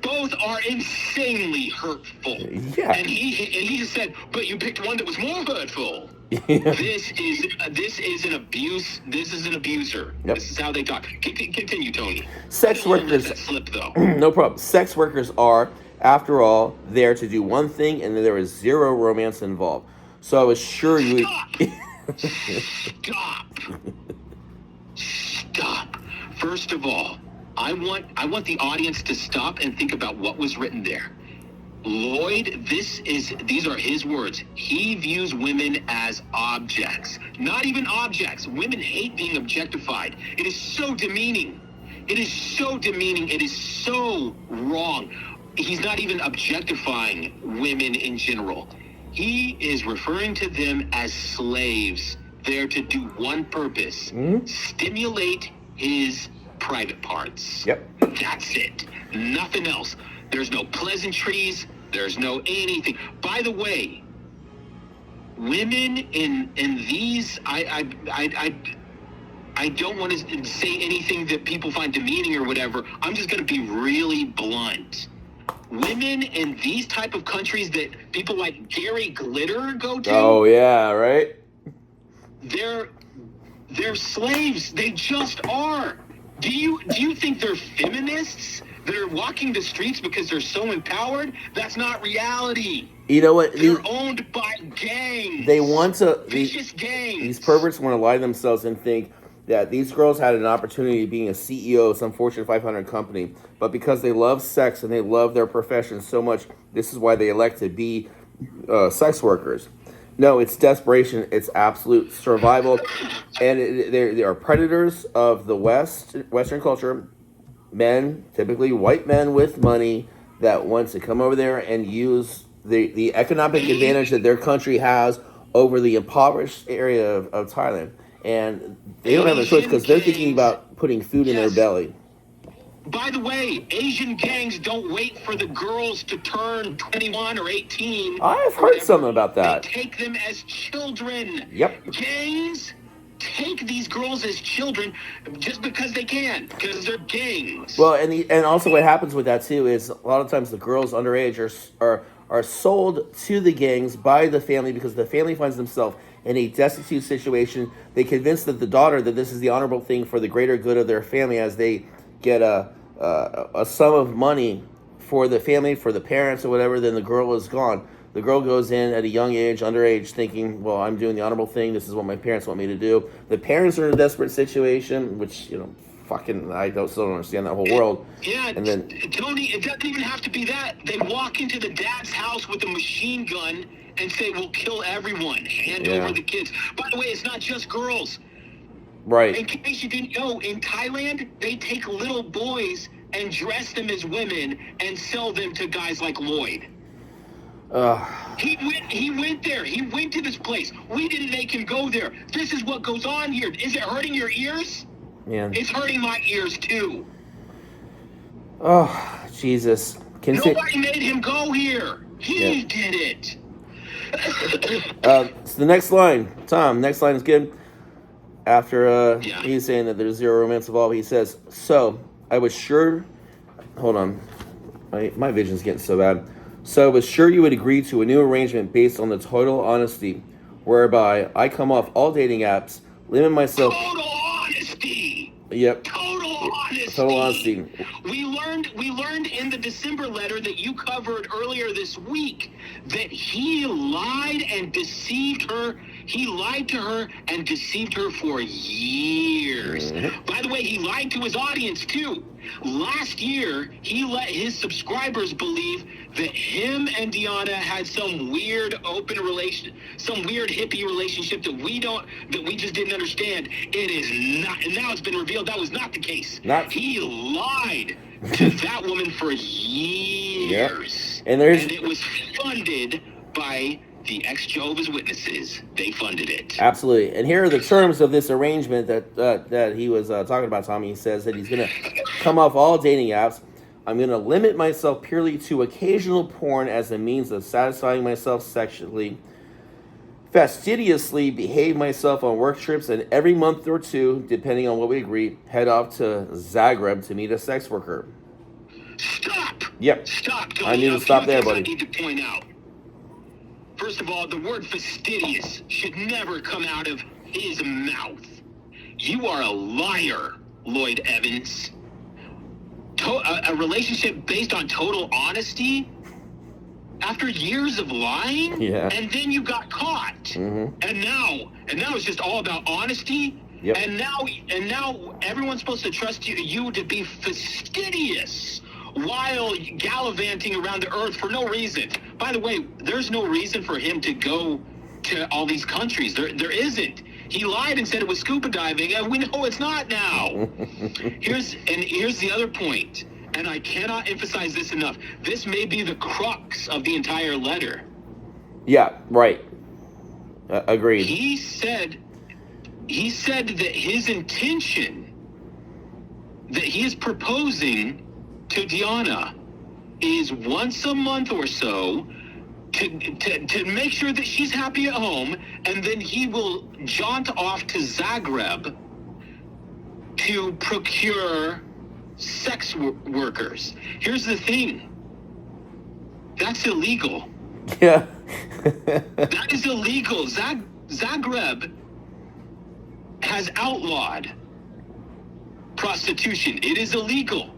Both are insanely hurtful. Yeah. And he just said, but you picked one that was more hurtful. This is an abuse. This is an abuser. Yep. This is how they talk. Continue, Tony. Sex workers. Let that slip, though. No problem. Sex workers are, after all, there to do one thing, and there is zero romance involved. So I assure you. Stop. First of all, I want the audience to stop and think about what was written there. Lloyd, these are his words. He views women as objects. Not even objects. Women hate being objectified. It is so demeaning. It is so demeaning. It is so wrong. He's not even objectifying women in general. He is referring to them as slaves there to do one purpose. Stimulate his private parts. Yep. That's it. Nothing else. There's no pleasantries. There's no anything. By the way, women in these, I don't want to say anything that people find demeaning or whatever. I'm just going to be really blunt. Women in these type of countries that people like Gary Glitter go to. Oh yeah, right. They're slaves. They just are. Do you think they're feminists that are walking the streets because they're so empowered? That's not reality. You know what? They're owned by gangs. They want to. Vicious gangs. These perverts want to lie to themselves and think that these girls had an opportunity being a CEO of some Fortune 500 company, but because they love sex and they love their profession so much, this is why they elect to be sex workers. No, it's desperation. It's absolute survival. And they are predators of the Western culture. Men, typically white men with money, that want to come over there and use the economic advantage that their country has over the impoverished area of Thailand. And they don't have a choice because they're thinking about putting food in their belly. By the way, Asian gangs don't wait for the girls to turn 21 or 18. I've heard something about that. They take them as children. Yep. Gangs take these girls as children just because they can, because they're gangs. Well, and also what happens with that too is a lot of times the girls underage are sold to the gangs by the family because the family finds themselves in a destitute situation. They convince the daughter that this is the honorable thing for the greater good of their family as they get a sum of money for the family, for the parents or whatever. Then the girl is gone. The girl goes in at a young age, underage, thinking, well, I'm doing the honorable thing. This is what my parents want me to do. The parents are in a desperate situation, which, fucking, still don't understand that whole world. Yeah, and then Tony, it doesn't even have to be that. They walk into the dad's house with a machine gun and say, we'll kill everyone. Hand over the kids. By the way, it's not just girls. Right. In case you didn't know, in Thailand, they take little boys and dress them as women and sell them to guys like Lloyd. He went there. He went to this place. We didn't make him go there. This is what goes on here. Is it hurting your ears? Yeah. It's hurting my ears too. Oh, Jesus. Nobody made him go here. He did it. So the next line, Tom, next line is good. After he's saying that there's zero romance involved, he says, so I was sure, hold on, my vision's getting so bad. So I was sure you would agree to a new arrangement based on the total honesty, whereby I come off all dating apps, limit myself. Total honesty. Yep. Total honesty. Total honesty. We learned in the December letter that you covered earlier this week that he lied and deceived her. He lied to her and deceived her for years. Mm-hmm. By the way, he lied to his audience too. Last year, he let his subscribers believe that him and Deanna had some weird open relation, some weird hippie relationship that we just didn't understand. It is not, and now it's been revealed that was not the case. He lied to that woman for years. And it was funded by the ex-Jehovah's Witnesses. They funded it. Absolutely. And here are the terms of this arrangement that he was talking about, Tommy. He says that he's going to come off all dating apps. I'm going to limit myself purely to occasional porn as a means of satisfying myself sexually. Fastidiously behave myself on work trips, and every month or two, depending on what we agree, head off to Zagreb to meet a sex worker. Stop. Yep. Stop. I need to stop there, buddy. I need to point out. First of all, the word fastidious should never come out of his mouth. You are a liar, Lloyd Evans. A relationship based on total honesty after years of lying, and then you got caught, and now it's just all about honesty. Yep. And now everyone's supposed to trust you to be fastidious while gallivanting around the earth for no reason. By the way, there's no reason for him to go to all these countries. There isn't. He lied and said it was scuba diving, and we know it's not now. Here's the other point, and I cannot emphasize this enough. This may be the crux of the entire letter. Yeah, right. Agreed. He said that his intention, that he is proposing to Diana, is once a month or so to make sure that she's happy at home, and then he will jaunt off to Zagreb to procure sex workers. Here's the thing. That's illegal. Yeah. That is illegal. Zagreb has outlawed prostitution. It is illegal.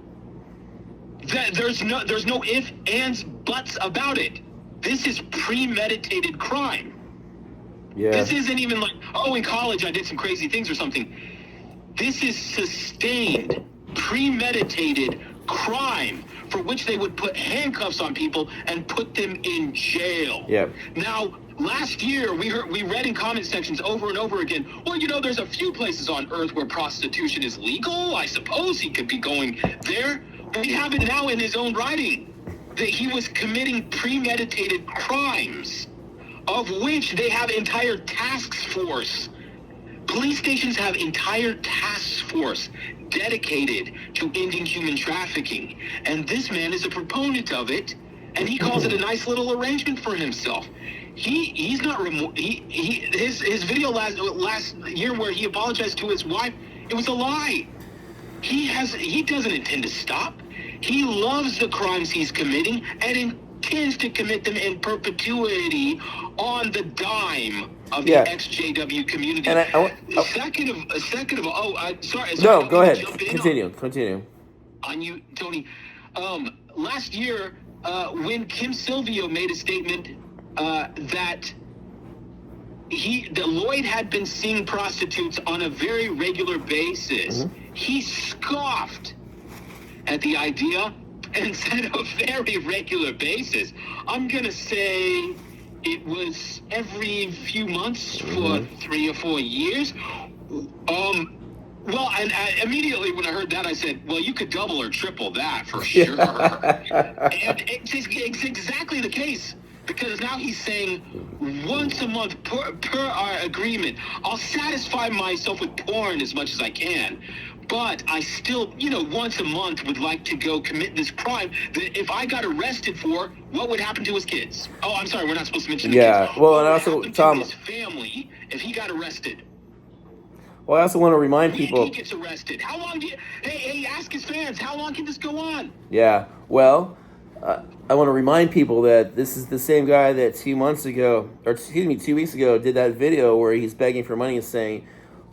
There's no ifs, ands, buts about it. This is premeditated crime. Yeah. This isn't even like, oh, in college I did some crazy things or something. This is sustained, premeditated crime for which they would put handcuffs on people and put them in jail. Yeah. Now, last year we read in comment sections over and over again, well, there's a few places on earth where prostitution is legal. I suppose he could be going there. We have it now in his own writing that he was committing premeditated crimes, of which they have entire task force. Police stations have entire task force dedicated to ending human trafficking. And this man is a proponent of it, and he calls it a nice little arrangement for himself. He's not his video last year where he apologized to his wife, it was a lie. He doesn't intend to stop. He loves the crimes he's committing and intends to commit them in perpetuity on the dime of the ex-JW community. And sorry. No, go ahead. Continue. On you, Tony. Last year, when Kim Silvio made a statement that Lloyd had been seeing prostitutes on a very regular basis, he scoffed at the idea and said a very regular basis. I'm going to say it was every few months for 3 or 4 years. Well, and immediately when I heard that, I said, well, you could double or triple that for sure. And it's exactly the case. Because now he's saying once a month per our agreement, I'll satisfy myself with porn as much as I can. But I still, once a month would like to go commit this crime that if I got arrested for, what would happen to his kids? Oh, I'm sorry, we're not supposed to mention the kids. Well, and also, Tom, his family if he got arrested. Well, I also want to remind people. If he gets arrested, how long hey, ask his fans, how long can this go on? Yeah, well, I want to remind people that this is the same guy that 2 weeks ago, did that video where he's begging for money and saying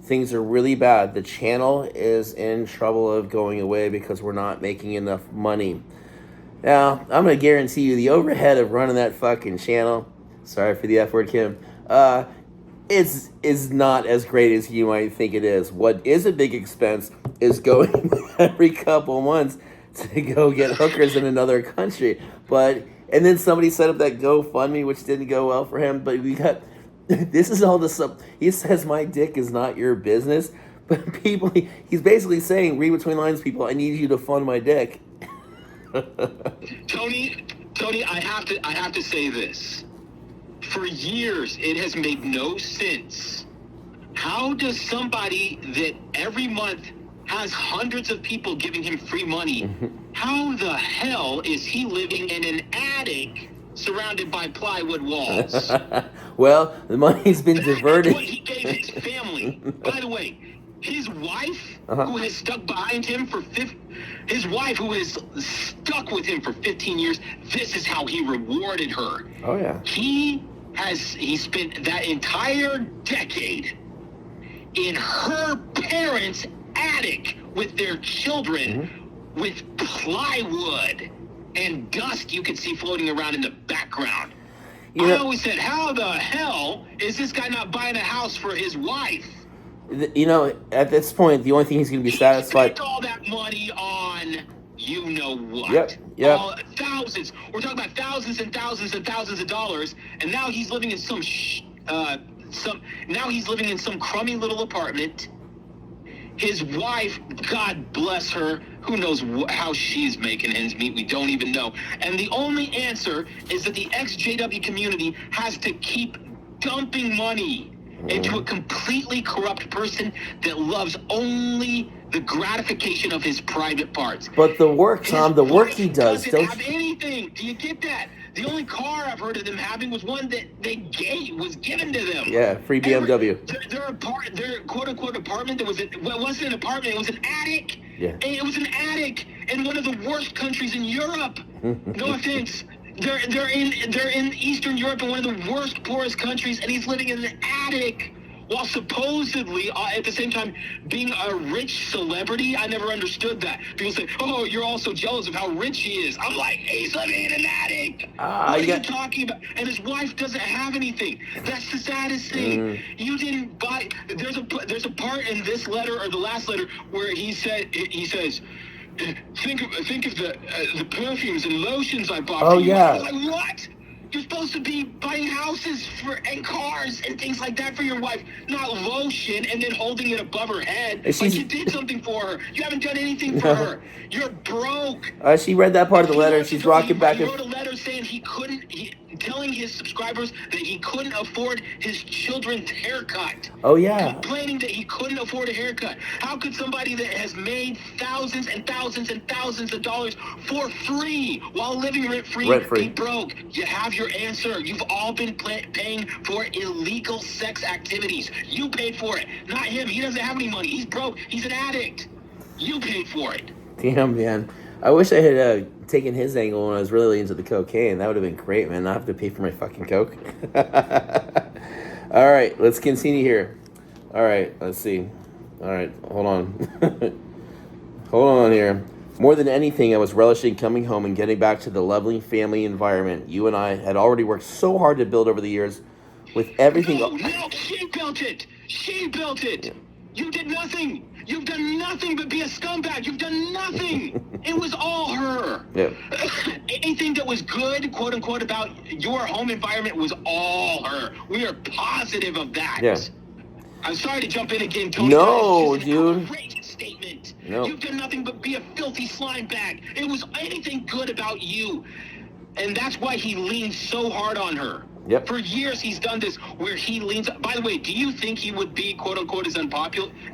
things are really bad. The channel is in trouble of going away because we're not making enough money. Now, I'm going to guarantee you the overhead of running that fucking channel, sorry for the F word, Kim, is not as great as you might think it is. What is a big expense is going every couple months to go get hookers in another country. And then somebody set up that GoFundMe, which didn't go well for him. But this is all the stuff. He says, my dick is not your business. But people, he's basically saying, read between lines, people, I need you to fund my dick. Tony, I have to say this. For years, it has made no sense. How does somebody that every month has hundreds of people giving him free money, how the hell is he living in an attic surrounded by plywood walls? Well, the money's been diverted. That's what he gave his family. By the way, his wife, who has stuck behind him his wife who has stuck with him for 15 years, this is how he rewarded her. Oh, yeah. He he spent that entire decade in her parents' attic with their children, with plywood and dust you could see floating around in the background. I always said, how the hell is this guy not buying a house for his wife? You know, at this point, the only thing he's going to be satisfied. Spent all that money on you know what? Yep. Thousands. We're talking about thousands and thousands and thousands of dollars, and now he's living in some crummy little apartment. His wife, God bless her, who knows how she's making ends meet? We don't even know. And the only answer is that the ex-JW community has to keep dumping money into a completely corrupt person that loves only the gratification of his private parts. But the work, Tom, the work he does, doesn't have anything. Do you get that? The only car I've heard of them having was one that was given to them. Yeah, free BMW. Their quote-unquote apartment, it wasn't an apartment, it was an attic. Yeah. And it was an attic in one of the worst countries in Europe. No offense. They're in Eastern Europe, in one of the worst, poorest countries, and he's living in an attic while supposedly, at the same time, being a rich celebrity. I never understood that. People say, oh, you're all so jealous of how rich he is. I'm like, he's living in an attic. What are you talking about? And his wife doesn't have anything. That's the saddest thing. You didn't buy... There's a part in this letter, or the last letter, where he says... Think of the perfumes and lotions I bought for you. Yeah. I was like, what? You're supposed to be buying houses and cars and things like that for your wife, not lotion and then holding it above her head. Like you did something for her. You haven't done anything for her. You're broke. She read that part of the letter. She's rocking back. He wrote a letter saying telling his subscribers that he couldn't afford his children's haircut. Oh, yeah. Complaining that he couldn't afford a haircut. How could somebody that has made thousands and thousands and thousands of dollars for free while living rent-free be broke? You have your answer. You've all been paying for illegal sex activities. You paid for it, not him. He doesn't have any money. He's broke. He's an addict. You paid for it. Damn, man. I wish I had taken his angle when I was really into the cocaine. That would have been great, man. Not have to pay for my fucking coke. All right, let's continue here. All right, let's see. All right, hold on. Hold on here. More than anything, I was relishing coming home and getting back to the lovely family environment you and I had already worked so hard to build over the years with everything. No, she built it. She built it. Yeah. You did nothing. You've done nothing but be a scumbag. You've done nothing. It was all her. Yeah. Anything that was good, quote unquote, about your home environment was all her. We are positive of that. Yeah. I'm sorry to jump in again, Tony. No, it's dude. An outrageous statement. No. You've done nothing but be a filthy slime bag. It was anything good about you. And that's why he leans so hard on her. Yep. For years, he's done this where he leans... By the way, do you think he would be, quote-unquote,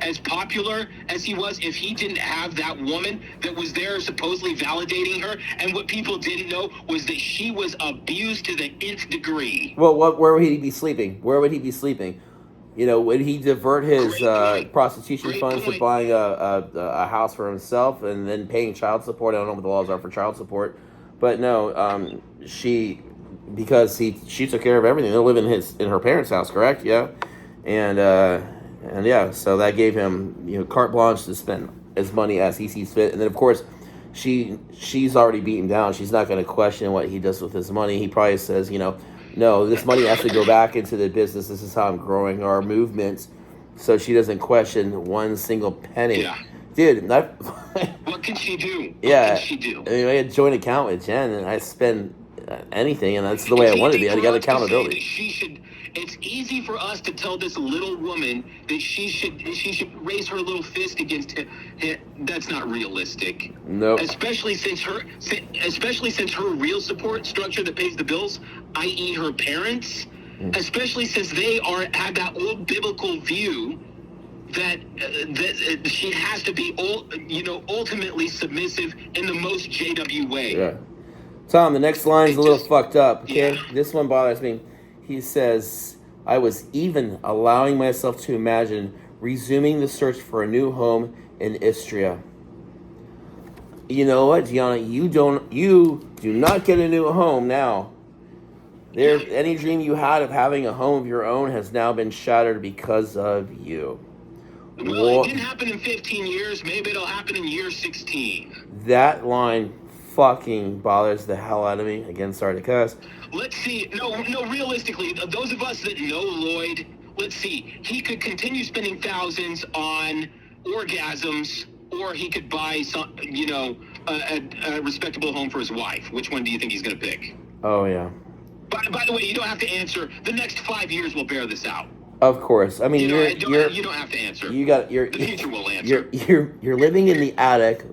as popular as he was if he didn't have that woman that was there supposedly validating her? And what people didn't know was that she was abused to the nth degree. Well, where would he be sleeping? Where would he be sleeping? You know, would he divert his prostitution funds to buying a house for himself and then paying child support? I don't know what the laws are for child support. But no, because she took care of everything. They live in her parents' house, correct? Yeah, and yeah, so that gave him carte blanche to spend as money as he sees fit. And then of course, she's already beaten down. She's not going to question what he does with his money. He probably says, no, this money has to go back into the business. This is how I'm growing our movements. So she doesn't question one single penny. Yeah. Dude, what can she do? Yeah. What can she do? I mean, I had a joint account with Jen, and I spend anything, and that's the way I want to be. I got accountability. It's easy for us to tell this little woman that she should raise her little fist against him. That's not realistic. No. Especially since her real support structure that pays the bills, i.e. her parents, especially since they have that old biblical view that she has to be ultimately submissive in the most JW way. Yeah. Tom, the next line's a little fucked up, okay? Yeah. This one bothers me. He says, I was even allowing myself to imagine resuming the search for a new home in Istria. You know what, Gianna? You do not get a new home now. There, any dream you had of having a home of your own has now been shattered because of you. Well, it didn't happen in 15 years. Maybe it'll happen in year 16. That line fucking bothers the hell out of me. Again, sorry to cuss. Let's see. No, realistically, those of us that know Lloyd, let's see. He could continue spending thousands on orgasms, or he could buy some, a respectable home for his wife. Which one do you think he's going to pick? Oh, yeah. By the way, you don't have to answer. The next 5 years will bear this out. Of course. I mean, you don't have to answer. The future will answer. You're living in the attic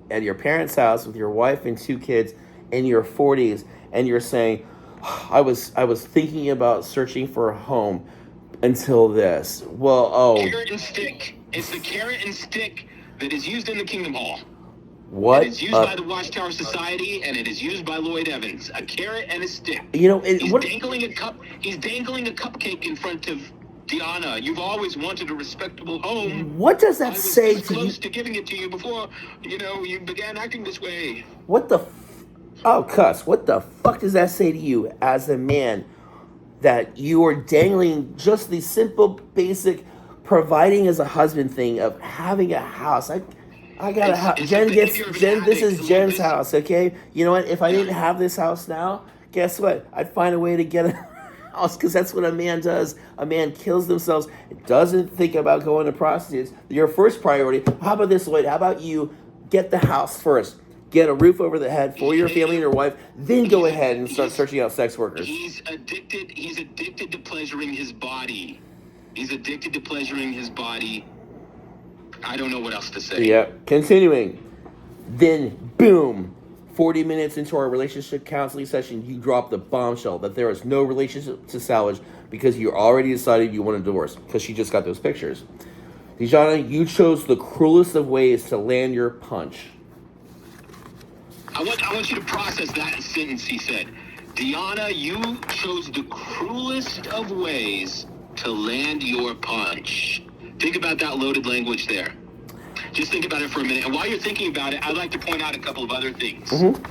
at your parents' house with your wife and 2 kids in your 40s, and you're saying, I was thinking about searching for a home until this. Well, carrot and stick. It's the carrot and stick that is used in the Kingdom Hall. What? It is used by the Watchtower Society, and it is used by Lloyd Evans. A carrot and a stick. He's dangling a cupcake in front of Deanna. You've always wanted a respectable home. What does that say to you? I was close to giving it to you before, you began acting this way. What the cuss. What the fuck does that say to you as a man that you are dangling just the simple, basic providing as a husband thing of having a house? I got a house. This is Jen's house, okay? You know what? If I didn't have this house now, guess what? I'd find a way to get a house, because that's what a man does. A man kills themselves, doesn't think about going to prostitutes. Your first priority, how about this, Lloyd? How about you get the house first? Get a roof over the head for your family and your wife, then go ahead and start searching out sex workers. He's addicted to pleasuring his body. I don't know what else to say. Yeah. Continuing. Then, boom, 40 minutes into our relationship counseling session, you drop the bombshell that there is no relationship to salvage because you already decided you want a divorce, because she just got those pictures. Dijana, you chose the cruelest of ways to land your punch. I want you to process that sentence he said. Deanna, you chose the cruelest of ways to land your punch. Think about that loaded language there. Just think about it for a minute. And while you're thinking about it, I'd like to point out a couple of other things. Mm-hmm.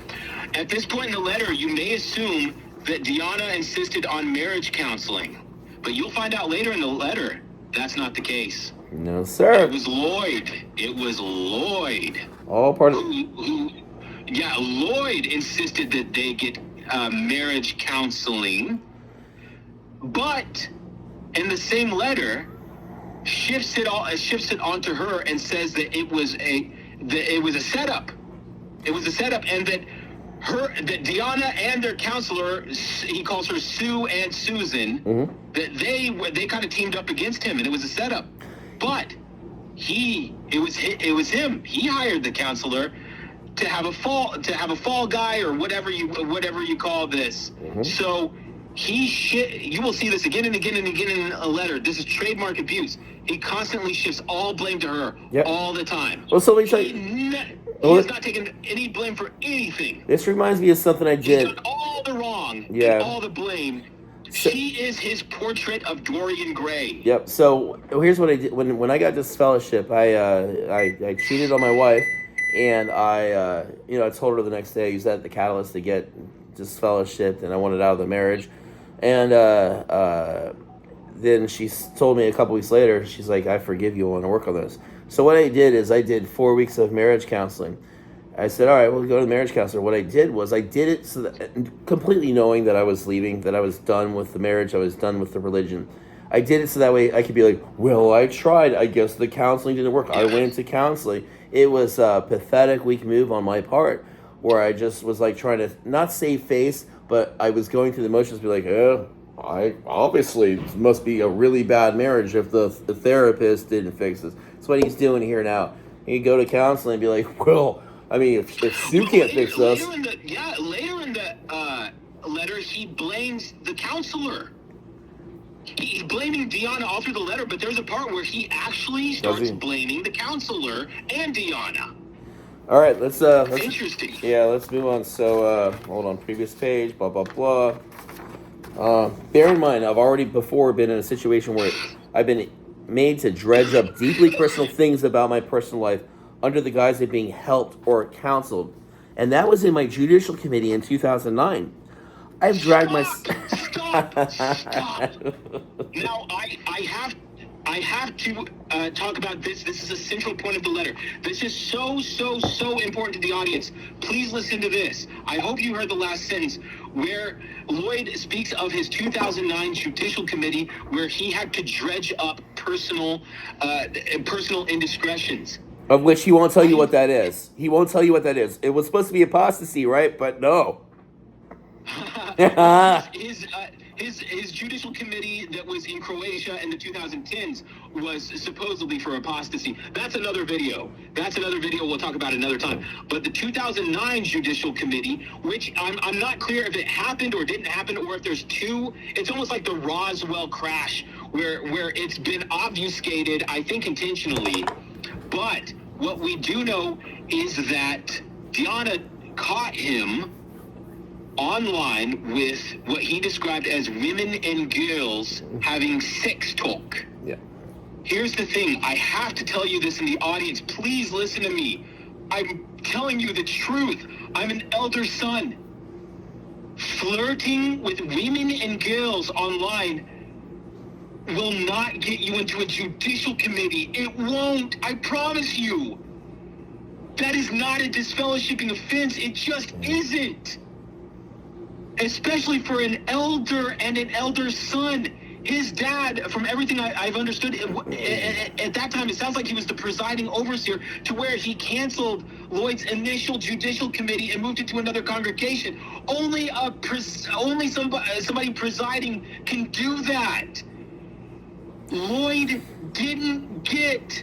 At this point in the letter, you may assume that Deanna insisted on marriage counseling. But you'll find out later in the letter, that's not the case. No, sir. It was Lloyd. All part of... Lloyd insisted that they get marriage counseling. But in the same letter, shifts it onto her and says that it was a setup. It was a setup, and that Deanna and their counselor, he calls her Sue and Susan, mm-hmm. that they kind of teamed up against him, and it was a setup. But it was him. He hired the counselor to have a fall guy, or whatever you call this. Mm-hmm. So you will see this again and again and again in a letter. This is trademark abuse. He constantly shifts all blame to her, all the time. Well, so let me tell you, he has not taken any blame for anything. This reminds me of something I did. He's done all the wrong, and all the blame. She is his portrait of Dorian Gray. Yep. So here's what I did when I got this fellowship. I cheated on my wife, and I told her the next day I used that as the catalyst to get disfellowshipped, and I wanted out of the marriage. And then she told me a couple weeks later, she's like, I forgive you, I want to work on this. So what I did is I did 4 weeks of marriage counseling. I said, all right, we'll go to the marriage counselor. What I did was I did it so that, completely knowing that I was leaving, that I was done with the marriage, I was done with the religion. I did it so that way I could be like, well, I tried. I guess the counseling didn't work. I went to counseling. It was a pathetic, weak move on my part, where I just was like trying to not save face, but I was going through the motions, be like, I obviously must be a really bad marriage if the therapist didn't fix this. That's what he's doing here now. You go to counseling and be like, well, I mean, if Sue can't fix this. Later in the letter, he blames the counselor. He's blaming Deanna all through the letter, but there's a part where he actually starts blaming the counselor and Deanna. All right, let's interesting. Yeah, let's move on. So, hold on, previous page, blah, blah, blah. Bear in mind, I've already before been in a situation where I've been made to dredge up deeply personal things about my personal life under the guise of being helped or counseled. And that was in my judicial committee in 2009. I've dragged my. Stop! Now I have to talk about this. This is a central point of the letter. This is so important to the audience. Please listen to this. I hope you heard the last sentence where Lloyd speaks of his 2009 Judicial Committee, where he had to dredge up personal indiscretions. Of which he won't tell you what that is. He won't tell you what that is. It was supposed to be apostasy, right? But no. His judicial committee that was in Croatia in the 2010s was supposedly for apostasy. That's another video. We'll talk about another time. But the 2009 judicial committee, which I'm not clear if it happened or didn't happen, or if there's two. It's almost like the Roswell crash, where it's been obfuscated, I think intentionally. But what we do know is that Diana caught him online with what he described as women and girls having sex talk. Yeah. Here's the thing. I have to tell you this in the audience. Please listen to me. I'm telling you the truth. I'm an elder son. Flirting with women and girls online will not get you into a judicial committee. It won't. I promise you. That is not a disfellowshipping offense. It just isn't. Especially for an elder and an elder son. His dad, from everything I've understood, at that time, it sounds like he was the presiding overseer, to where he canceled Lloyd's initial judicial committee and moved it to another congregation. Only somebody presiding can do that. Lloyd didn't get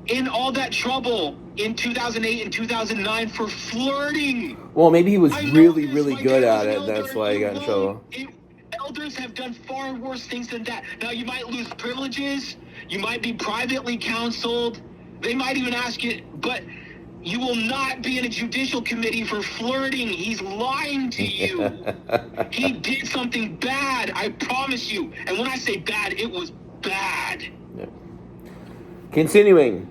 in all that trouble in 2008 and 2009 for flirting. Well, maybe he was really good at it. That's why he got in trouble. Elders have done far worse things than that. Now, you might lose privileges. You might be privately counseled. They might even ask you, but you will not be in a judicial committee for flirting. He's lying to you. He did something bad, I promise you. And when I say bad, it was bad. Yeah. Continuing,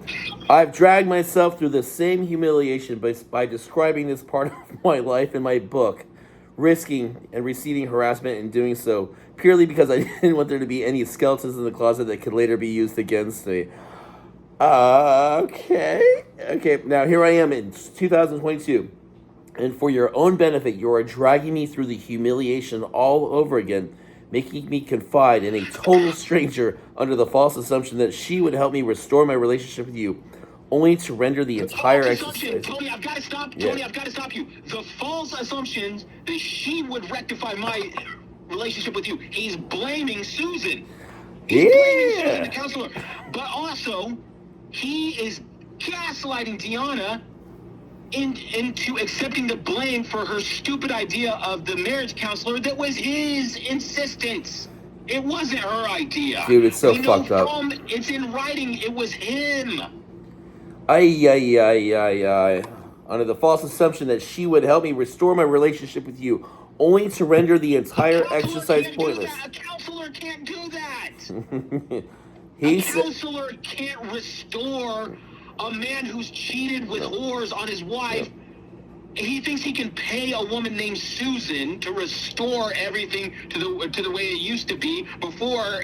I've dragged myself through the same humiliation by describing this part of my life in my book, risking and receiving harassment in doing so, purely because I didn't want there to be any skeletons in the closet that could later be used against me. Okay, now here I am in 2022, and for your own benefit, you are dragging me through the humiliation all over again, making me confide in a total stranger under the false assumption that she would help me restore my relationship with you, only to render the entire exercise. Tony, I've got to stop. Tony, I've got to stop you. The false assumption that she would rectify my relationship with you. He's blaming Susan. He's blaming Susan, the counselor. But also, he is gaslighting Deanna into accepting the blame for her stupid idea of the marriage counselor that was his insistence. It wasn't her idea. Dude, it's so fucked up. It's in writing. It was him. Under the false assumption that she would help me restore my relationship with you, only to render the entire exercise pointless. A counselor can't do that. A counselor can't restore a man who's cheated with whores on his wife. He thinks he can pay a woman named Susan to restore everything to the way it used to be before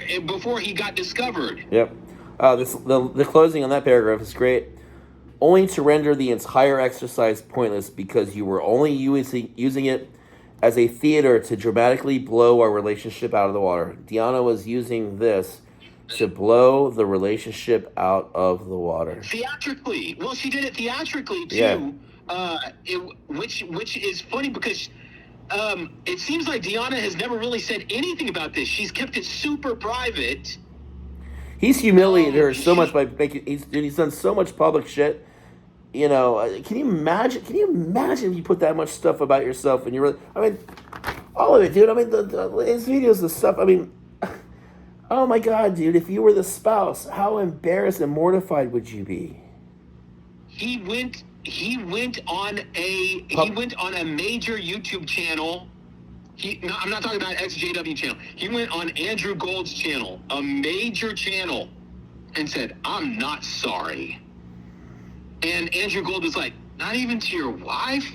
he got discovered. Yep. The closing on that paragraph is great. Only to render the entire exercise pointless because you were only using it as a theater to dramatically blow our relationship out of the water. Deanna was using this to blow the relationship out of the water. Theatrically. Well, she did it theatrically, too. Yeah. Which is funny because it seems like Deanna has never really said anything about this. She's kept it super private. He's humiliated her so much by making. He's done so much public shit. You know, can you imagine? Can you imagine if you put that much stuff about yourself and you're? I mean, all of it, dude. I mean, his videos, the stuff. I mean, oh my God, dude! If you were the spouse, how embarrassed and mortified would you be? He went on a major YouTube channel. I'm not talking about XJW channel. He went on Andrew Gold's channel, a major channel, and said, "I'm not sorry." And Andrew Gold was like, "Not even to your wife?"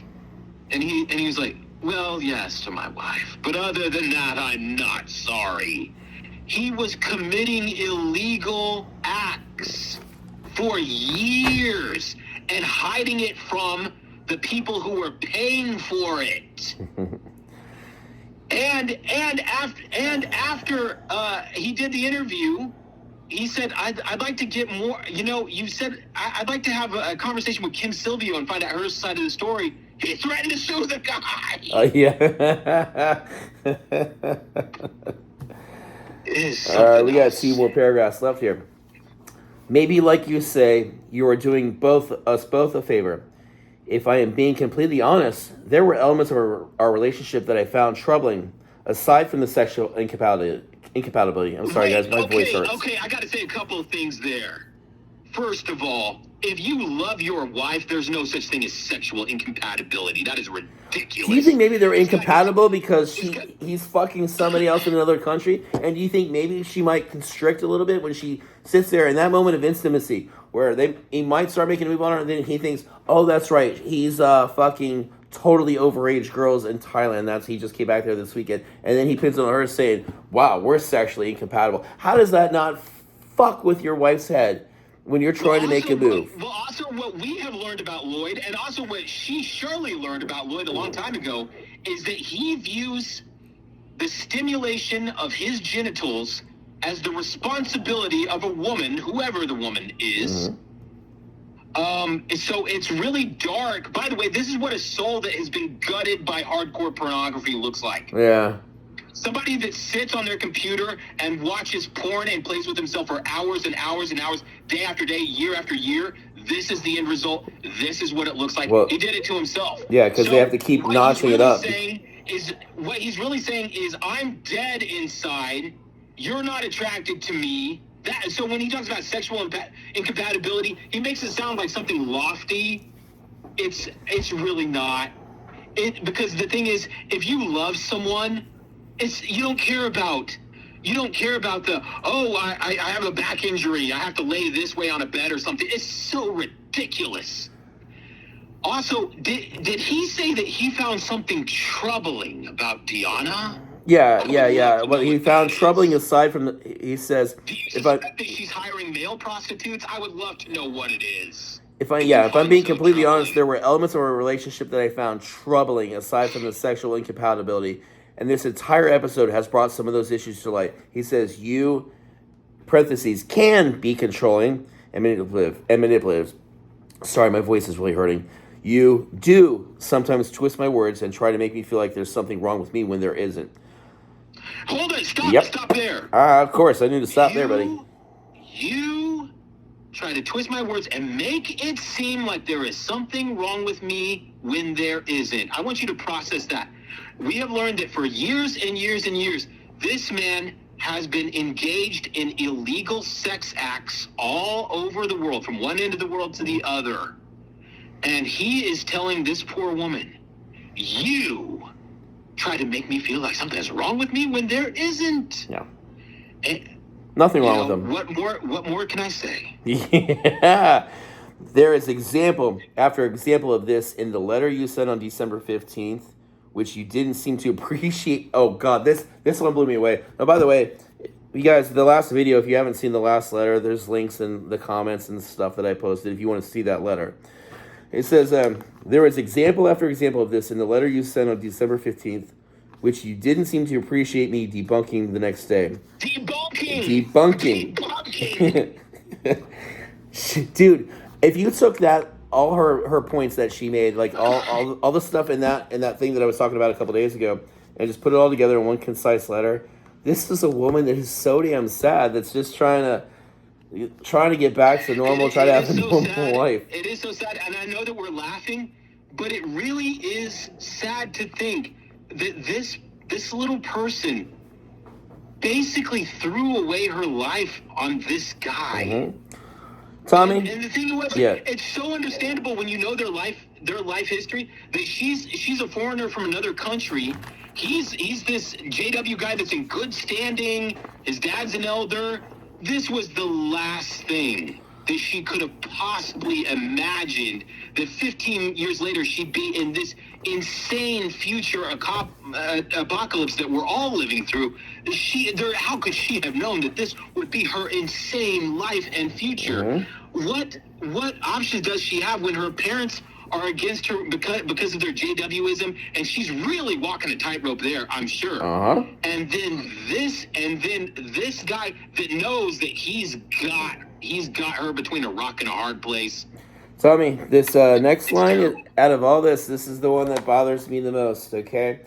And he was like, Well, yes, to my wife. But other than that, I'm not sorry. He was committing illegal acts for years and hiding it from the people who were paying for it. and after he did the interview, he said, I'd like to get more, you said, I'd like to have a conversation with Kim Silvio and find out her side of the story. He threatened to sue the guy. Yeah. We got 2 more paragraphs left here. Maybe, like you say, you are doing us both a favor. If I am being completely honest, there were elements of our relationship that I found troubling, aside from the sexual incompatibility. I'm sorry, guys, my voice hurts. Okay, I got to say a couple of things there. First of all, if you love your wife, there's no such thing as sexual incompatibility. That is ridiculous. Do you think maybe they're incompatible because he's fucking somebody else in another country? And do you think maybe she might constrict a little bit when she sits there in that moment of intimacy where he might start making a move on her, and then he thinks, oh, that's right, he's fucking totally overage girls in Thailand. He just came back there this weekend. And then he pins on her saying, wow, we're sexually incompatible. How does that not fuck with your wife's head when you're trying to make a move? Well, also what we have learned about Lloyd, and also what she surely learned about Lloyd a long time ago, is that he views the stimulation of his genitals as the responsibility of a woman, whoever the woman is. So it's really dark. By the way, this is what a soul that has been gutted by hardcore pornography looks like. Yeah. Somebody that sits on their computer and watches porn and plays with himself for hours and hours and hours, day after day, year after year. This is the end result. This is what it looks like. Well, he did it to himself. Yeah, because they have to keep notching it up. What he's really saying is, I'm dead inside. You're not attracted to me. So when he talks about sexual incompatibility, he makes it sound like something lofty. It's really not. Because the thing is, if you love someone, you don't care about the, I have a back injury, I have to lay this way on a bed or something. It's so ridiculous. Also, did he say that he found something troubling about Deanna? Yeah. Well, he found troubling aside from he says, do you suspect that she's hiring male prostitutes? I would love to know what it is. If I'm being completely honest, there were elements of our relationship that I found troubling aside from the sexual incompatibility. And this entire episode has brought some of those issues to light. He says, you, parentheses, can be controlling and manipulative. Sorry, my voice is really hurting. You do sometimes twist my words and try to make me feel like there's something wrong with me when there isn't. Hold it. Stop there. Of course. I need to stop there, buddy. You try to twist my words and make it seem like there is something wrong with me when there isn't. I want you to process that. We have learned that for years and years and years, this man has been engaged in illegal sex acts all over the world, from one end of the world to the other. And he is telling this poor woman, you try to make me feel like something's wrong with me when there isn't. Yeah. And, nothing wrong with him. What more can I say? Yeah. There is example after example of this in the letter you sent on December 15th, which you didn't seem to appreciate. Oh, God, this one blew me away. Oh, by the way, you guys, the last video, if you haven't seen the last letter, there's links in the comments and stuff that I posted if you want to see that letter. It says, there is example after example of this in the letter you sent on December 15th, which you didn't seem to appreciate me debunking the next day. Debunking. Dude, if you took that, all her points that she made, like all the stuff in that thing that I was talking about a couple days ago, and just put it all together in one concise letter, this is a woman that is so damn sad that's just trying to get back to normal, try to have a normal life. It is so sad, and I know that we're laughing, but it really is sad to think that this little person basically threw away her life on this guy. Mm-hmm. Tommy? And the thing was, it's so understandable when you know their life history, that she's a foreigner from another country. He's this JW guy that's in good standing. His dad's an elder. This was the last thing that she could have possibly imagined that 15 years later she'd be in this insane future apocalypse that we're all living through. How could she have known that this would be her insane life and future? Mm-hmm. What options does she have when her parents are against her because of their JWism, and she's really walking a tightrope there, I'm sure. And then this guy that knows that he's got her between a rock and a hard place. Tell me, this next line, out of all this is the one that bothers me the most, okay?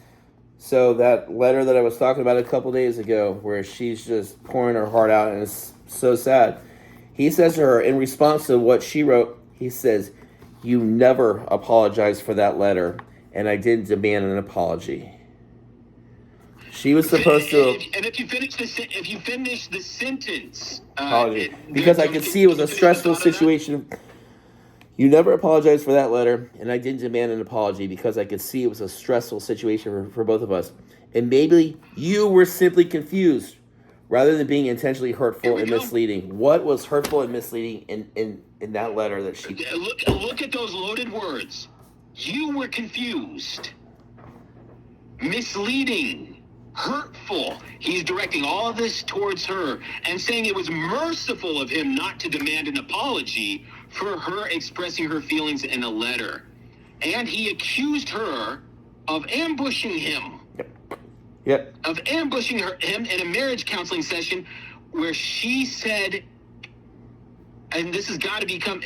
So that letter that I was talking about a couple days ago, where she's just pouring her heart out, and it's so sad. He says to her, in response to what she wrote, he says, "You never apologized for that letter, and I didn't demand an apology." She was supposed to. And if you finish the sentence, apology, because I could see it was a stressful situation. You never apologized for that letter, and I didn't demand an apology because I could see it was a stressful situation for both of us. And maybe you were simply confused rather than being intentionally hurtful and misleading. What was hurtful and misleading in that letter that she... Look at those loaded words. You were confused, misleading, hurtful. He's directing all of this towards her and saying it was merciful of him not to demand an apology for her expressing her feelings in a letter. And he accused her of ambushing him. Yep. Of ambushing him in a marriage counseling session where she said, and this has got to become,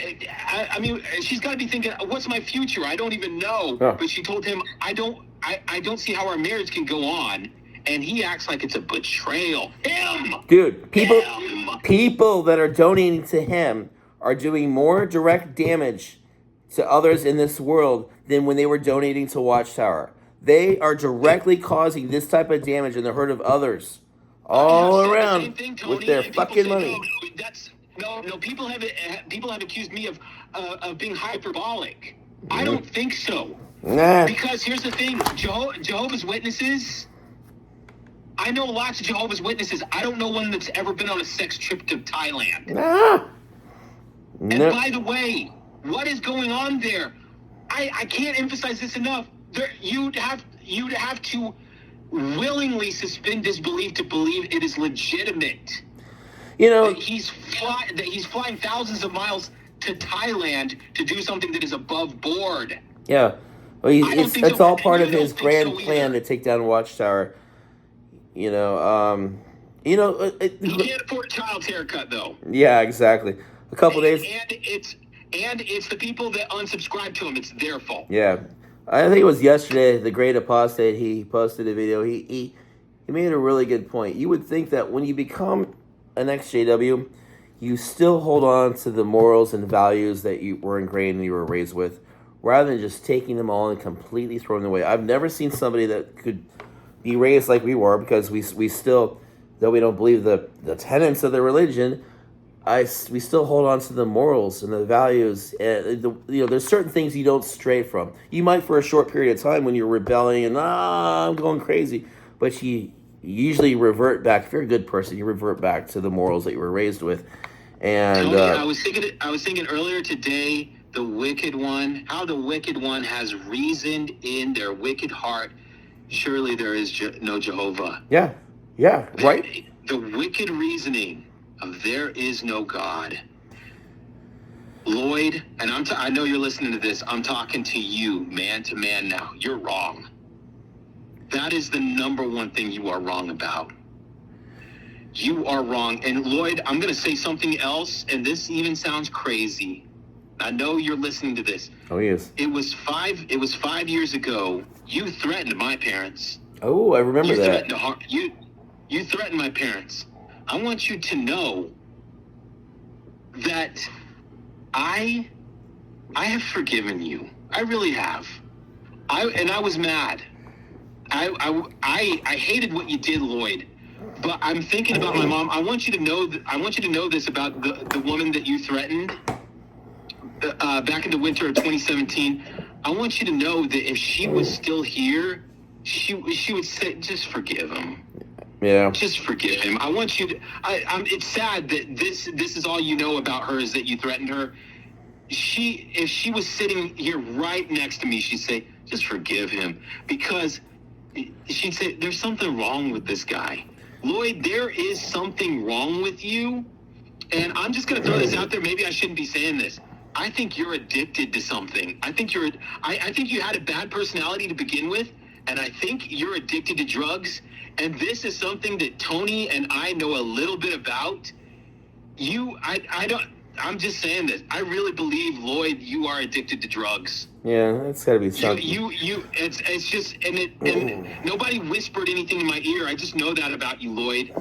I mean, she's got to be thinking, what's my future? I don't even know. Oh. But she told him, I don't see how our marriage can go on. And he acts like it's a betrayal. Him! Dude, people that are donating to him are doing more direct damage to others in this world than when they were donating to Watchtower. They are directly causing this type of damage in the hurt of others all around with their fucking money. No, people have accused me of being hyperbolic. I don't think so. Nah. Because here's the thing, Jehovah's Witnesses, I know lots of Jehovah's Witnesses. I don't know one that's ever been on a sex trip to Thailand. Nah. And by the way, what is going on there? I can't emphasize this enough. You'd have to willingly suspend disbelief to believe it is legitimate. You know, that he's flying thousands of miles to Thailand to do something that is above board. Yeah, well, it's all part of his grand plan to take down Watchtower. You know, he can't afford a child's haircut though. Yeah, exactly. A couple days, and it's the people that unsubscribe to him. It's their fault. Yeah, I think it was yesterday. The Great Apostate. He posted a video. He made a really good point. You would think that when you become an ex-JW, you still hold on to the morals and values that you were ingrained and you were raised with, rather than just taking them all and completely throwing them away. I've never seen somebody that could be raised like we were, because we still, though we don't believe the tenets of the religion, we still hold on to the morals and the values. And there's certain things you don't stray from. You might for a short period of time when you're rebelling and I'm going crazy, but you usually revert back. If you're a good person, you revert back to the morals that you were raised with. And Tony, I was thinking earlier today, how the wicked one has reasoned in their wicked heart. Surely there is no Jehovah. Yeah, right. The wicked reasoning of there is no God. Lloyd, and I know you're listening to this. I'm talking to you, man to man now. You're wrong. That is the number one thing you are wrong about. You are wrong. And Lloyd, I'm going to say something else, and this even sounds crazy. I know you're listening to this. Oh, yes. It was 5 years ago. You threatened my parents. Oh, I remember that. You threatened my parents. I want you to know that I have forgiven you. I really have. I was mad. I hated what you did, Lloyd. But I'm thinking about my mom. I want you to know this about the woman that you threatened back in the winter of 2017. I want you to know that if she was still here, she would say, just forgive him. Yeah. Just forgive him. I want you to. It's sad that this is all you know about her is that you threatened her. If she was sitting here right next to me, she'd say, just forgive him, because she'd say, there's something wrong with this guy. Lloyd, there is something wrong with you. And I'm just going to throw this out there. Maybe I shouldn't be saying this. I think you're addicted to something. I think I think you had a bad personality to begin with, and I think you're addicted to drugs. And this is something that Tony and I know a little bit about. I'm just saying this. I really believe, Lloyd, you are addicted to drugs. Yeah, that's got to be something. It's just, and nobody whispered anything in my ear. I just know that about you, Lloyd.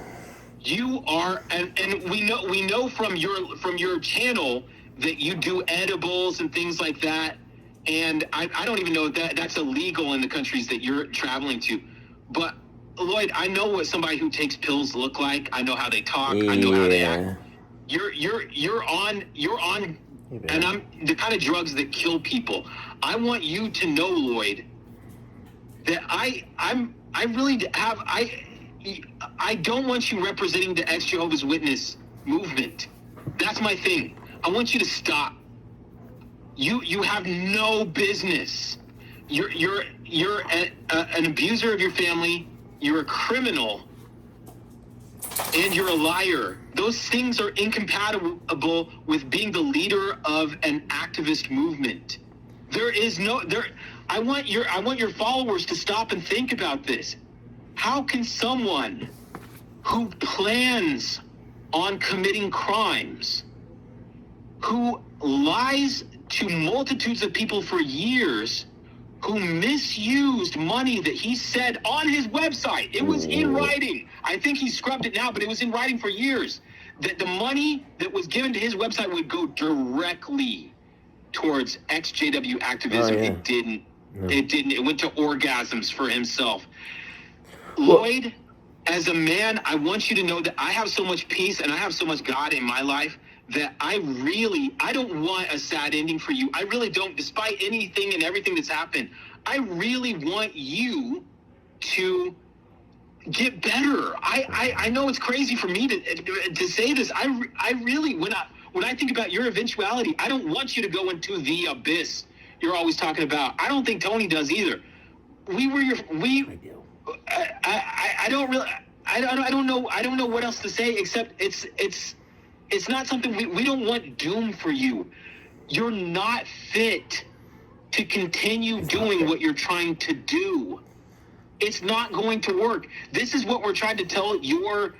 You are, and we know from your channel that you do edibles and things like that. And I don't even know that that's illegal in the countries that you're traveling to. But Lloyd, I know what somebody who takes pills look like. I know how they talk. I know how they act. You're on, and I'm the kind of drugs that kill people. I want you to know, Lloyd, that I don't want you representing the ex-Jehovah's Witness movement. That's my thing. I want you to stop. You have no business. You're an abuser of your family. You're a criminal, and you're a liar. Those things are incompatible with being the leader of an activist movement. I want your followers to stop and think about this. How can someone who plans on committing crimes, who lies to multitudes of people for years, who misused money that he said on his website, it was in writing. I think he scrubbed it now, but it was in writing for years, that the money that was given to his website would go directly towards ex-JW activism. Oh, yeah. It didn't. No. It didn't. It went to orgasms for himself. Lloyd, as a man, I want you to know that I have so much peace and I have so much God in my life that I don't want a sad ending for you. I really don't, despite anything and everything that's happened. I really want you to get better. I know it's crazy for me to say this. I really, when I think about your eventuality, I don't want you to go into the abyss you're always talking about. I don't think Tony does either. I don't know what else to say except it's not something we don't want doom for you. You're not fit to continue doing what you're trying to do. It's not going to work. This is what we're trying to tell your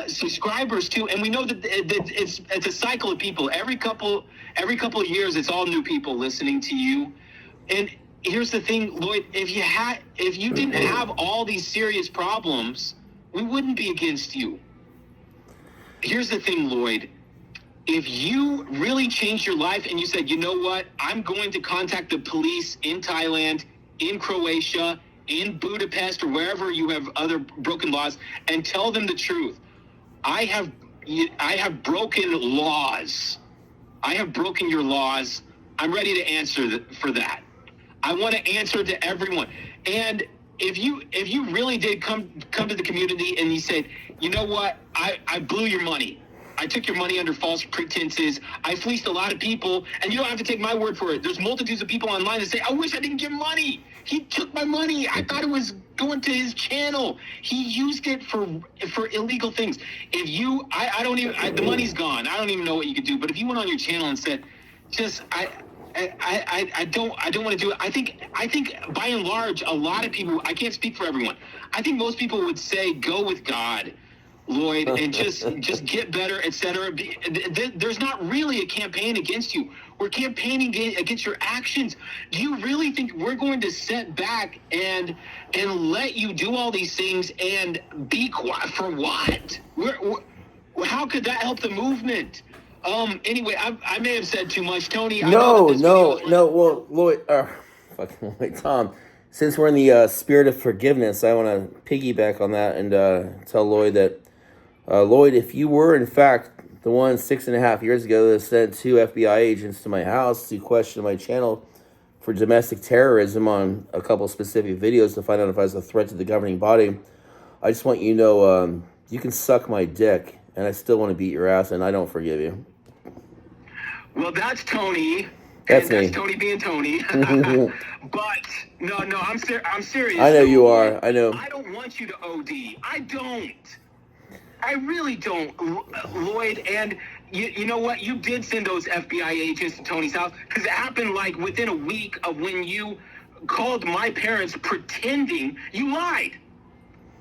subscribers too, and we know that it's a cycle of people. Every couple of years, it's all new people listening to you. And here's the thing, Lloyd: if you didn't have all these serious problems, we wouldn't be against you. Here's the thing, Lloyd: if you really changed your life and you said, you know what, I'm going to contact the police in Thailand, in Croatia, in Budapest, or wherever you have other broken laws, and tell them the truth. I have broken laws. I have broken your laws. I'm ready to answer for that. I want to answer to everyone. And if you really did come to the community and you said, you know what, I blew your money. I took your money under false pretenses. I fleeced a lot of people, and you don't have to take my word for it. There's multitudes of people online that say, I wish I didn't give money. He took my money. I thought it was going to his channel. He used it for illegal things. If you, the money's gone. I don't even know what you could do. But if you went on your channel and said, I don't want to do it. I think by and large, a lot of people, I can't speak for everyone. I think most people would say, go with God, Lloyd, and just get better, etc. There's not really a campaign against you. We're campaigning against your actions. Do you really think we're going to sit back and let you do all these things and be quiet for what? How could that help the movement? Anyway, I may have said too much, Tony. No. Well, Lloyd, Tom. Since we're in the spirit of forgiveness, I want to piggyback on that and tell Lloyd that, Lloyd, if you were in fact the one 6.5 years ago that sent 2 FBI agents to my house to question my channel for domestic terrorism on a couple specific videos to find out if I was a threat to the governing body, I just want you to know, you can suck my dick, and I still want to beat your ass, and I don't forgive you. Well, that's Tony. That's and me. That's Tony being Tony. But no, I'm serious. I know you Lloyd. are. I know. I don't want you to OD. I don't. I really don't, Lloyd. And you know what? You did send those FBI agents to Tony's house because it happened like within a week of when you called my parents pretending you lied.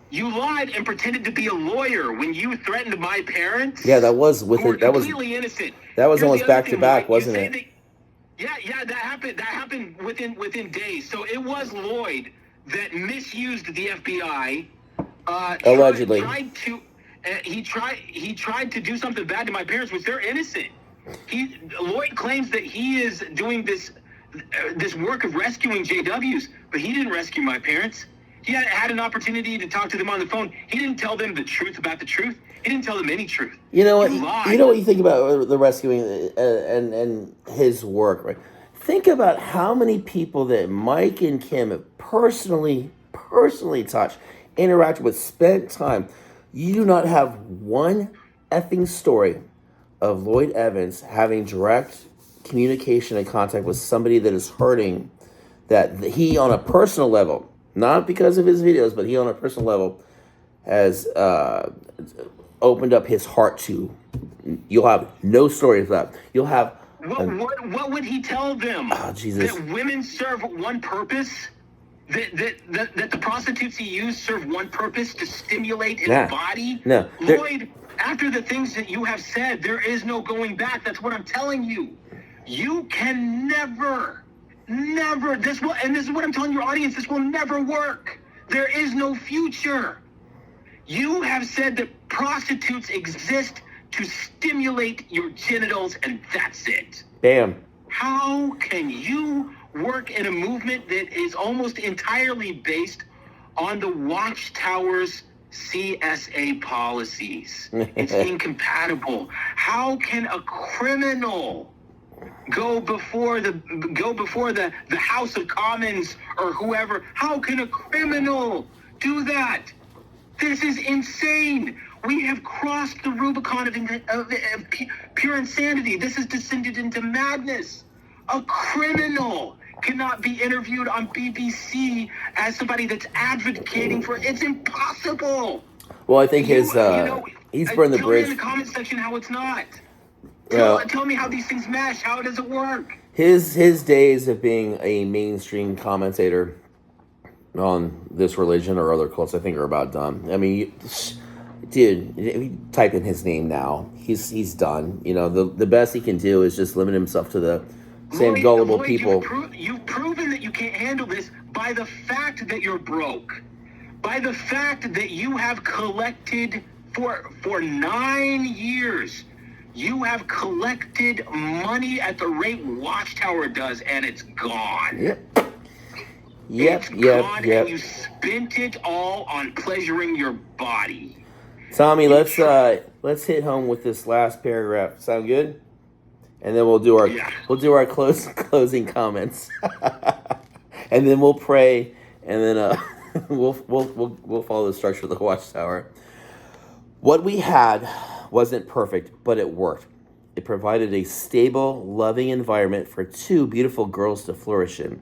You lied and pretended to be a lawyer when you threatened my parents. Yeah, that was who were completely innocent. That was Here's almost the other back to thing, back, Lloyd. wasn't it? Yeah, that happened. That happened within days. So it was Lloyd that misused the FBI. Allegedly. He tried to do something bad to my parents, which they're innocent. Lloyd claims that he is doing this work of rescuing JWs, but he didn't rescue my parents. He had an opportunity to talk to them on the phone. He didn't tell them the truth about the truth. He didn't tell them any truth. You know what? He lied. You know what you think about the rescuing and his work, right? Think about how many people that Mike and Kim have personally touched, interacted with, spent time. You do not have one effing story of Lloyd Evans having direct communication and contact with somebody that is hurting, that he on a personal level, not because of his videos, but he on a personal level has opened up his heart to. You'll have no story of that. You'll have... What would he tell them? Oh, Jesus. That women serve one purpose? That the prostitutes he used serve one purpose, to stimulate his body? No. Lloyd, after the things that you have said, there is no going back. That's what I'm telling you. You can never, and this is what I'm telling your audience, this will never work. There is no future. You have said that prostitutes exist to stimulate your genitals, and that's it. Bam. How can you work in a movement that is almost entirely based on the Watchtower's CSA policies? It's incompatible. How can a criminal go before the House of Commons or whoever? How can a criminal do that? This is insane. We have crossed the Rubicon of pure insanity. This has descended into madness. A criminal cannot be interviewed on BBC as somebody that's advocating for it. It's impossible. Well, I think he's burned the bridge. Tell me in the comment section how it's not. Tell me how these things mesh. How does it work? His days of being a mainstream commentator on this religion or other cults, I think, are about done. I mean, dude, if you type in his name now, he's done. You know, the best he can do is just limit himself to the same gullible people. You've proven that you can't handle this by the fact that you're broke, by the fact that you have collected for 9 years. You have collected money at the rate Watchtower does, and it's gone. It's gone, and you spent it all on pleasuring your body. Tommy, let's hit home with this last paragraph. Sound good? And then we'll do our closing comments, and then we'll pray, and then we'll follow the structure of the Watchtower. What we had wasn't perfect, but it worked. It provided a stable, loving environment for two beautiful girls to flourish in.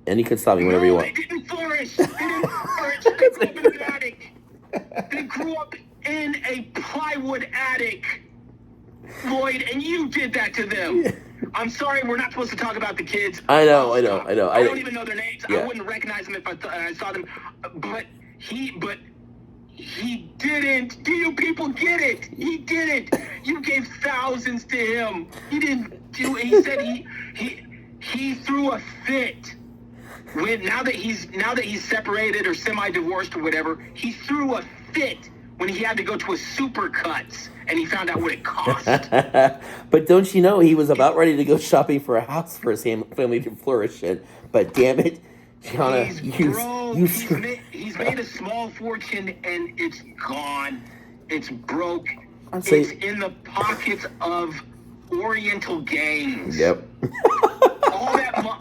And you can stop me whenever you want. They didn't flourish. They grew up in an attic. They grew up in a plywood attic, Lloyd, and you did that to them. I'm sorry, we're not supposed to talk about the kids. I know. I don't even know their names. Yeah. I wouldn't recognize them if I saw them. But he didn't. Do you people get it? He didn't. You gave thousands to him. He didn't do it. He said he threw a fit. Now that he's separated or semi-divorced or whatever, he threw a fit when he had to go to a Supercuts and he found out what it cost. But don't you know, he was about ready to go shopping for a house for his family to flourish in. But damn it, Gianna, he's made a small fortune and it's gone. It's broke. It's in the pockets of Oriental gangs. Yep.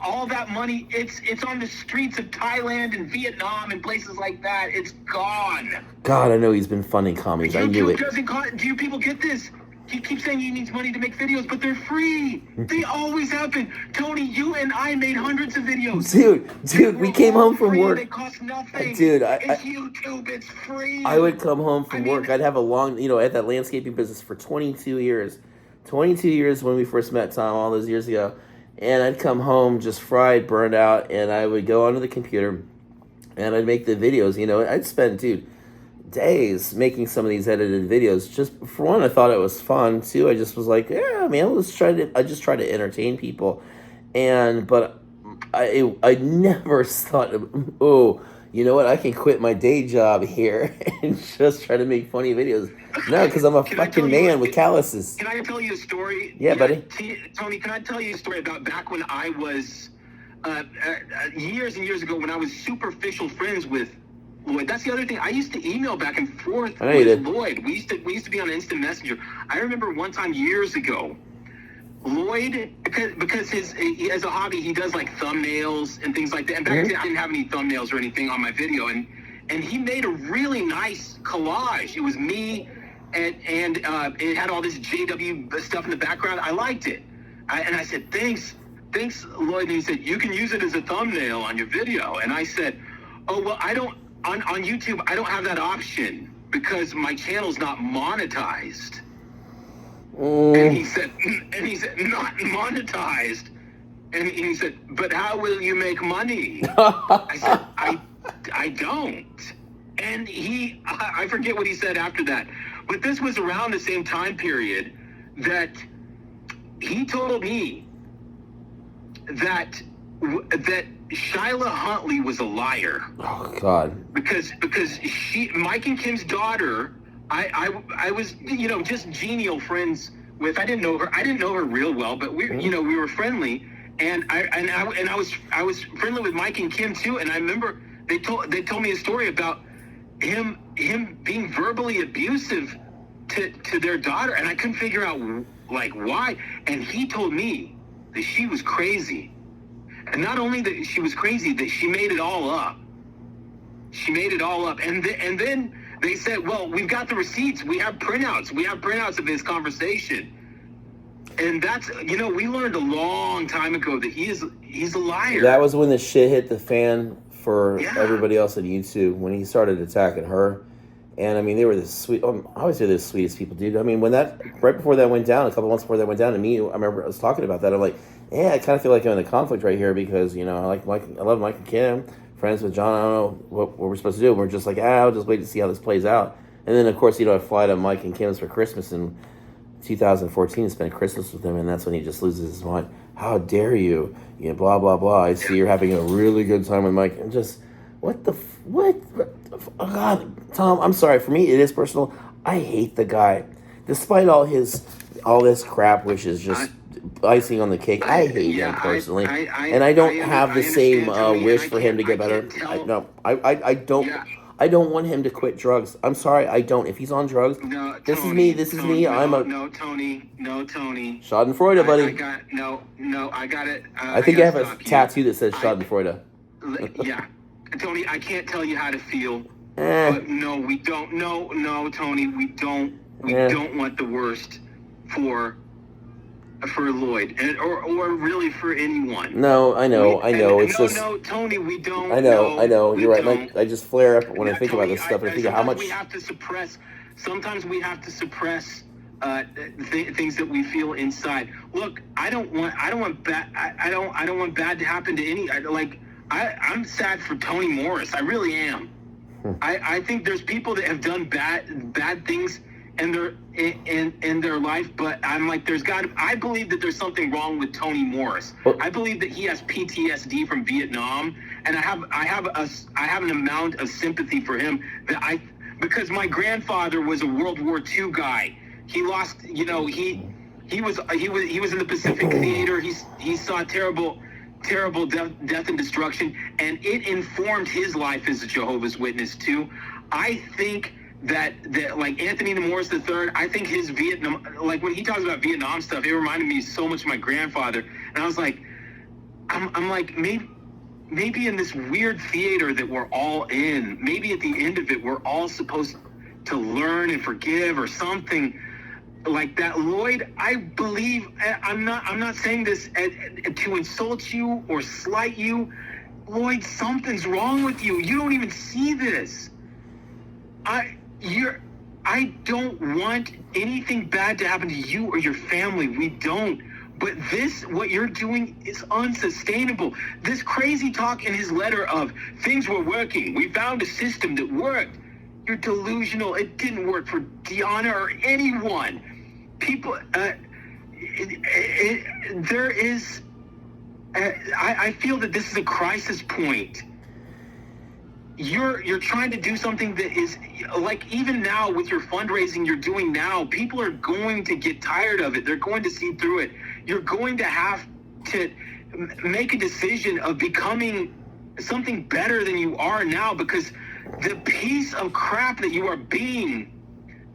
all that money, it's on the streets of Thailand and Vietnam and places like that. It's gone. God, I know he's been funding commies. I knew it. Do you people get this? He keeps saying he needs money to make videos, but they're free. They always have been. Tony, you and I made hundreds of videos. Dude, we came home from work. They cost nothing. Dude, it's YouTube. It's free. I would come home from work. I'd have a long, I had that landscaping business for 22 years. 22 years when we first met, Tom, all those years ago. And I'd come home just fried, burned out, and I would go onto the computer and I'd make the videos. I'd spend, days making some of these edited videos. Just for one, I thought it was fun. Two, I just was like, yeah, man, I just try to entertain people. But I never thought, oh, you know what? I can quit my day job here and just try to make funny videos. No, because I'm a fucking man with calluses. Can I tell you a story? Yeah, buddy. Tony, can I tell you a story about back when I was, years and years ago, when I was superficial friends with Lloyd? That's the other thing. I used to email back and forth with Lloyd. We used to be on Instant Messenger. I remember one time years ago, Lloyd, because he has a hobby, he does like thumbnails and things like that. And back then I didn't have any thumbnails or anything on my video, and he made a really nice collage. It was me, and it had all this JW stuff in the background. I liked it, and I said, thanks, Lloyd. And he said, you can use it as a thumbnail on your video. And I said, oh well, I don't on YouTube. I don't have that option because my channel's not monetized. And he said, not monetized. And he said, but how will you make money? I said, I don't. And I forget what he said after that. But this was around the same time period that he told me that Shyla Huntley was a liar. Oh, God. Because Mike and Kim's daughter, I was, just genial friends with. I didn't know her real well, but we were friendly, and I was friendly with Mike and Kim too. And I remember they told me a story about him being verbally abusive to their daughter, and I couldn't figure out like why. And he told me that she was crazy, and not only that she was crazy, that she made it all up. And then they said, well, we've got the receipts. We have printouts of his conversation. And that's, we learned a long time ago that he's a liar. That was when the shit hit the fan for everybody else on YouTube, when he started attacking her. And I mean, they were the sweet, I always say they're the sweetest people, dude. I mean, right before that went down, a couple months before that went down, to me, I remember I was talking about that. I'm like, I kind of feel like I'm in a conflict right here because, I love Mike and Kim, friends with John. I don't know what we're supposed to do. We're just like, I'll just wait to see how this plays out. And then, of course, I fly to Mike and Kim's for Christmas in 2014 and spend Christmas with them, and that's when he just loses his mind. How dare you? Blah, blah, blah. I see you're having a really good time with Mike. And just, what? Oh, God, Tom, I'm sorry. For me, it is personal. I hate the guy. Despite all this crap, which is just icing on the cake, I hate him personally. And I don't have the same wish for him to get better. I don't want him to quit drugs. I'm sorry, I don't. If he's on drugs, this is me. No, Tony. Schadenfreude, buddy. I got it. I think I have a tattoo that says Schadenfreude. Yeah. Tony, I can't tell you how to feel. But no, we don't. No, Tony, we don't. We don't want the worst for Lloyd, or really for anyone. No, I know. It's just no, Tony, we don't. I know. You're right. I just flare up when I think about this stuff. I think of how much we have to suppress. Sometimes we have to suppress things that we feel inside. Look, I don't want bad to happen to any. I'm sad for Tony Morris. I really am. I think there's people that have done bad things in their life, but I'm like, I believe that there's something wrong with Tony Morris. I believe that he has PTSD from Vietnam, and I have an amount of sympathy for him because my grandfather was a World War II guy. He lost, he was in the Pacific Theater. He saw terrible death and destruction, and it informed his life as a Jehovah's Witness too. I think that like Anthony Morris III, I think his Vietnam, like when he talks about Vietnam stuff, it reminded me so much of my grandfather. And I was like, I'm like, maybe in this weird theater that we're all in, maybe at the end of it, we're all supposed to learn and forgive or something like that. Lloyd, I believe, I'm not saying this to insult you or slight you. Lloyd, something's wrong with you. You don't even see this. I don't want anything bad to happen to you or your family. We don't. But what you're doing is unsustainable. This crazy talk in his letter of things were working. We found a system that worked. You're delusional. It didn't work for Deanna or anyone. People, there is, I feel that this is a crisis point. You're trying to do something that is, like, even now with your fundraising you're doing now, people are going to get tired of it. They're going to see through it. You're going to have to make a decision of becoming something better than you are now, because the piece of crap that you are being,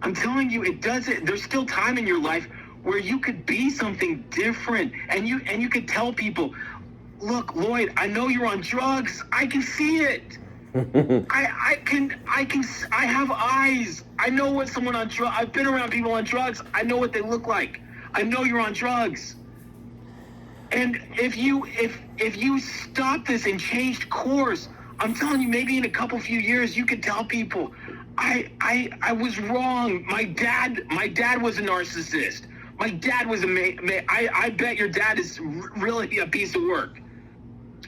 I'm telling you, there's still time in your life where you could be something different, and you could tell people, look, Lloyd, I know you're on drugs. I can see it. I have eyes. I know what someone on drugs. I've been around people on drugs. I know what they look like. I know you're on drugs. And if you stop this and changed course, I'm telling you, maybe in a few years, you could tell people, I was wrong. My dad was a narcissist. My dad was I bet your dad is really a piece of work.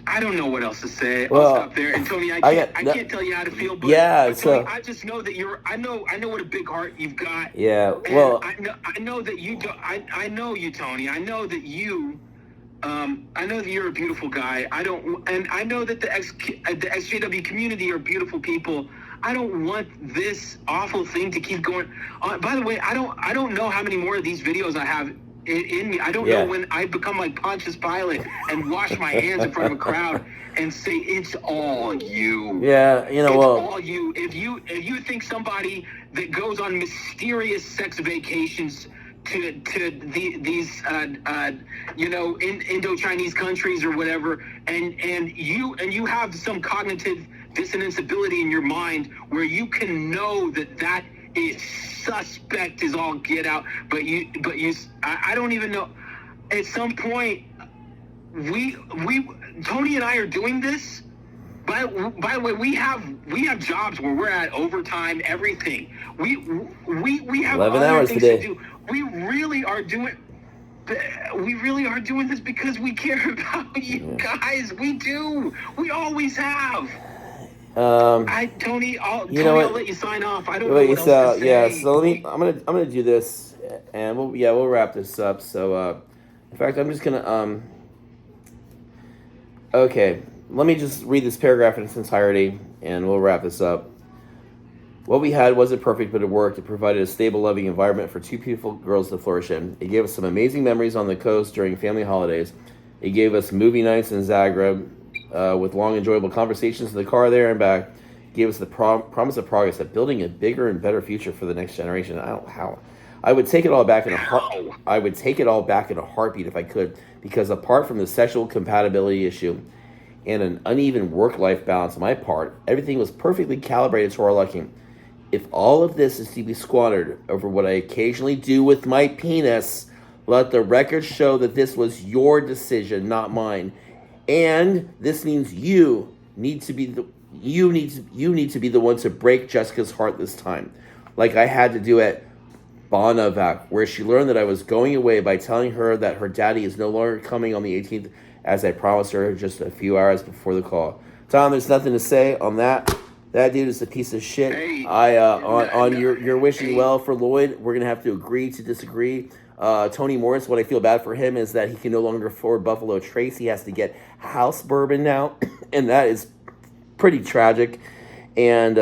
I don't know what else to say. Well, I'll stop there. And Tony, I can't tell you how to feel, but, yeah, Tony, I just know that I know what a big heart you've got. Yeah, and well, I know that you do. I know you, Tony. I know that you. I know that you're a beautiful guy. I know that the XJW community are beautiful people. I don't want this awful thing to keep going. By the way, I don't know how many more of these videos I have in me. I don't know when I become like Pontius Pilate and wash my hands in front of a crowd and say it's all you. Yeah, it's all you. If you think somebody that goes on mysterious sex vacations to these Indo-Chinese countries or whatever, and you have some cognitive dissonance ability in your mind where you can know that is suspect as all get out, but I don't even know. At some point, we Tony and I are doing this. By the way, we have jobs where we're at overtime, everything. We have 11 other hours things today. to do. We really are doing this because we care about you guys. We do. We always have. Tony, I'll let you sign off. I don't know what else to say. Yeah, so I'm gonna do this, and we'll wrap this up. So, in fact, I'm just gonna okay, let me just read this paragraph in its entirety, and we'll wrap this up. What we had wasn't perfect, but it worked. It provided a stable, loving environment for two beautiful girls to flourish in. It gave us some amazing memories on the coast during family holidays. It gave us movie nights in Zagreb with long, enjoyable conversations in the car there and back. It gave us the promise of progress of building a bigger and better future for the next generation. I don't know how. I would take it all back in a heartbeat if I could, because apart from the sexual compatibility issue and an uneven work-life balance on my part, everything was perfectly calibrated to our liking. If all of this is to be squandered over what I occasionally do with my penis, let the record show that this was your decision, not mine. And this means you need to be the one to break Jessica's heart this time, like I had to do at Bonavac, where she learned that I was going away by telling her that her daddy is no longer coming on the 18th, as I promised her just a few hours before the call. Tom, there's nothing to say on that. That dude is a piece of shit. Hey, You're wishing well for Lloyd. We're gonna have to agree to disagree. Tony Morris, what I feel bad for him is that he can no longer afford Buffalo Trace. He has to get house bourbon now, and that is pretty tragic. And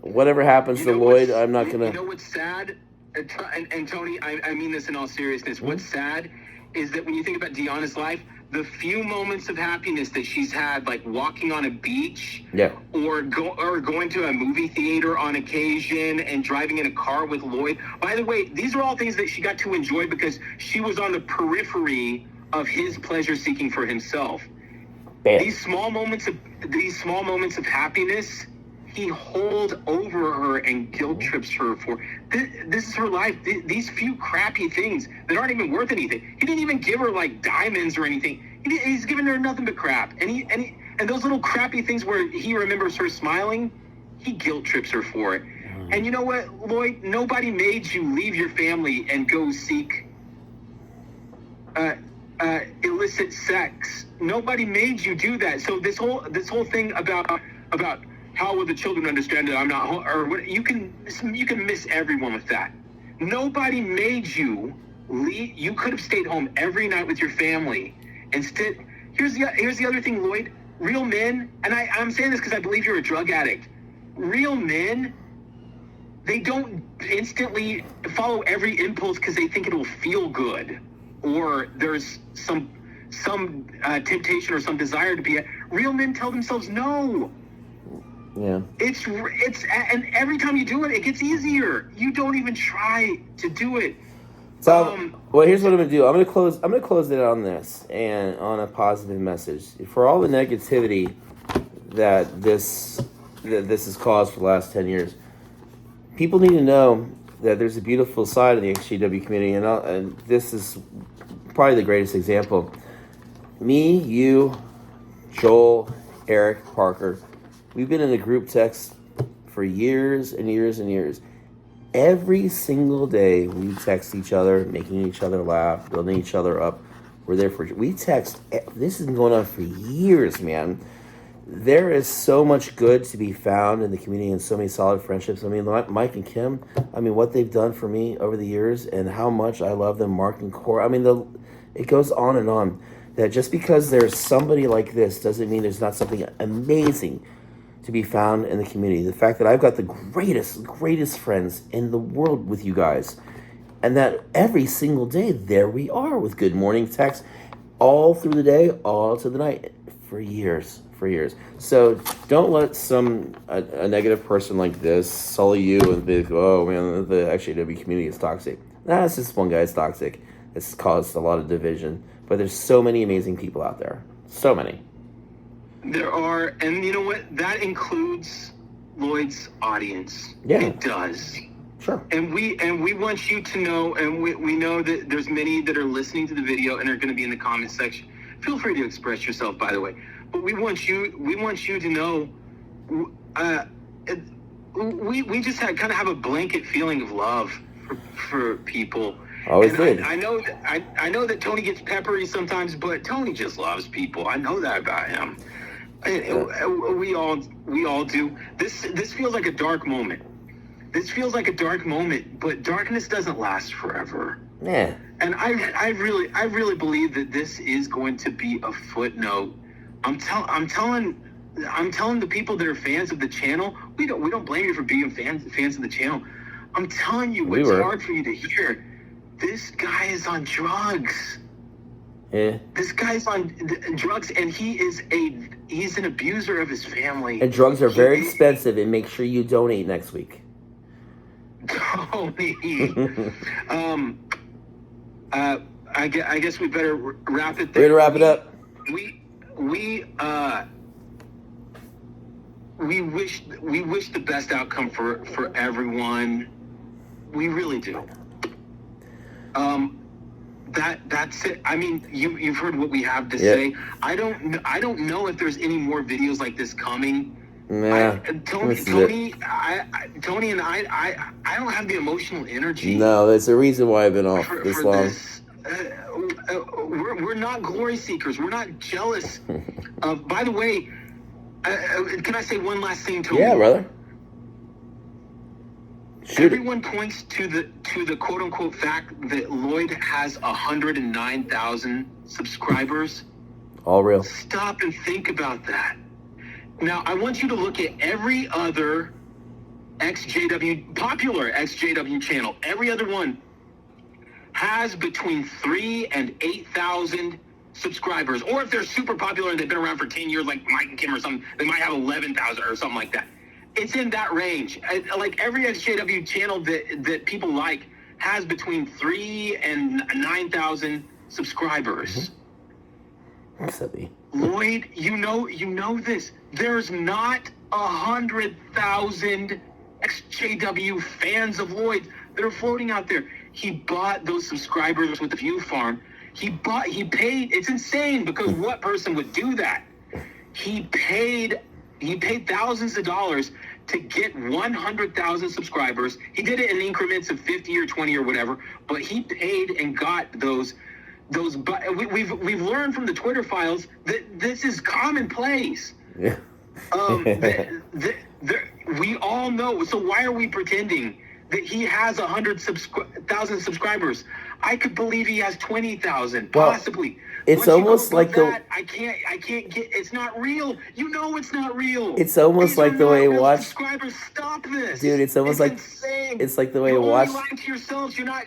whatever happens to Lloyd, I'm not gonna. You know what's sad? And Tony, I mean this in all seriousness. Mm-hmm. What's sad is that when you think about Deanna's life, the few moments of happiness that she's had, like walking on a beach, or going to a movie theater on occasion, and driving in a car with Lloyd. By the way, these are all things that she got to enjoy because she was on the periphery of his pleasure seeking for himself. Bam. These small moments of happiness, he holds over her and guilt trips her for. This is her life. These few crappy things that aren't even worth anything. He didn't even give her like diamonds or anything. He's giving her nothing but crap. And those little crappy things where he remembers her smiling, he guilt trips her for it. And you know what, Lloyd? Nobody made you leave your family and go seek illicit sex. Nobody made you do that. So this whole thing about how will the children understand that I'm not home, or what, you can miss everyone with that. Nobody made you leave. You could have stayed home every night with your family. Instead, here's the other thing, Lloyd. Real men, and I'm saying this because I believe you're a drug addict. Real men, they don't instantly follow every impulse because they think it'll feel good, or there's some temptation or some desire to be. Real men tell themselves no. Yeah. It's and every time you do it, it gets easier. You don't even try to do it. So, well, here's what I'm gonna do. I'm gonna close it on this and on a positive message. For all the negativity that this has caused for the last 10 years, people need to know that there's a beautiful side of the XJW community, and this is probably the greatest example. Me, you, Joel, Eric, Parker, we've been in a group text for years and years and years. Every single day, we text each other, making each other laugh, building each other up. We're there for. We text. This has been going on for years, man. There is so much good to be found in the community and so many solid friendships. I mean, Mike and Kim, I mean, what they've done for me over the years and how much I love them, Mark and Cora. I mean, it goes on and on. That just because there's somebody like this doesn't mean there's not something amazing to be found in the community. The fact that I've got the greatest friends in the world with you guys, and that every single day, there we are with good morning texts all through the day, all to the night, for years. So don't let a negative person like this sully you and be like, oh man, the XJW community is toxic. Nah, it's just one guy's toxic. It's caused a lot of division. But there's so many amazing people out there. So many. There are, and you know what? That includes Lloyd's audience. Yeah. It does. Sure. And we want you to know, and we know that there's many that are listening to the video and are going to be in the comment section. Feel free to express yourself, by the way. But we want you to know, we just kind of have a blanket feeling of love for people. Always and did. I know that Tony gets peppery sometimes, but Tony just loves people. I know that about him. And we all do. This feels like a dark moment. But darkness doesn't last forever. Yeah. And I really believe that this is going to be a footnote. I'm telling the people that are fans of the channel, we don't blame you for being fans of the channel. I'm telling you what's hard for you to hear. This guy is on drugs. Yeah. This guy's on drugs, and he's an abuser of his family. And drugs are very expensive, and make sure you donate next week. Tony. I guess we better wrap it there. We're gonna wrap it up. We wish the best outcome for everyone. We really do. That's it. I mean, you've heard what we have to say. I don't know if there's any more videos like this coming. Nah, Tony and I don't have the emotional energy. No, there's a reason why I've been off this long. We're not glory seekers. We're not jealous. By the way, can I say one last thing, Tony? Yeah, brother. Everyone points to the quote unquote fact that Lloyd has 109,000 subscribers. All real. Stop and think about that. Now, I want you to look at every other popular XJW channel. Every other one has between 3,000 and 8,000 subscribers. Or if they're super popular and they've been around for 10 years, like Mike and Kim or something, they might have 11,000 or something like that. It's in that range. Like every XJW channel that people like has between 3,000 and 9,000 subscribers. What's that be? Lloyd, you know this. There's not 100,000 XJW fans of Lloyd that are floating out there. He bought those subscribers with the View Farm. He paid. It's insane, because what person would do that? He paid thousands of dollars to get 100,000 subscribers. He did it in increments of 50 or 20 or whatever, but he paid and got those. We've learned from the Twitter files that this is commonplace. Yeah. We all know. So why are we pretending that he has 100,000 subscribers? I could believe he has 20,000, possibly. It's almost like I can't get. It's not real. You know, it's not real. It's almost like the way watch subscribers. Stop this, dude. It's almost like insane. It's like the way You're watch. only lying to yourselves. You're not.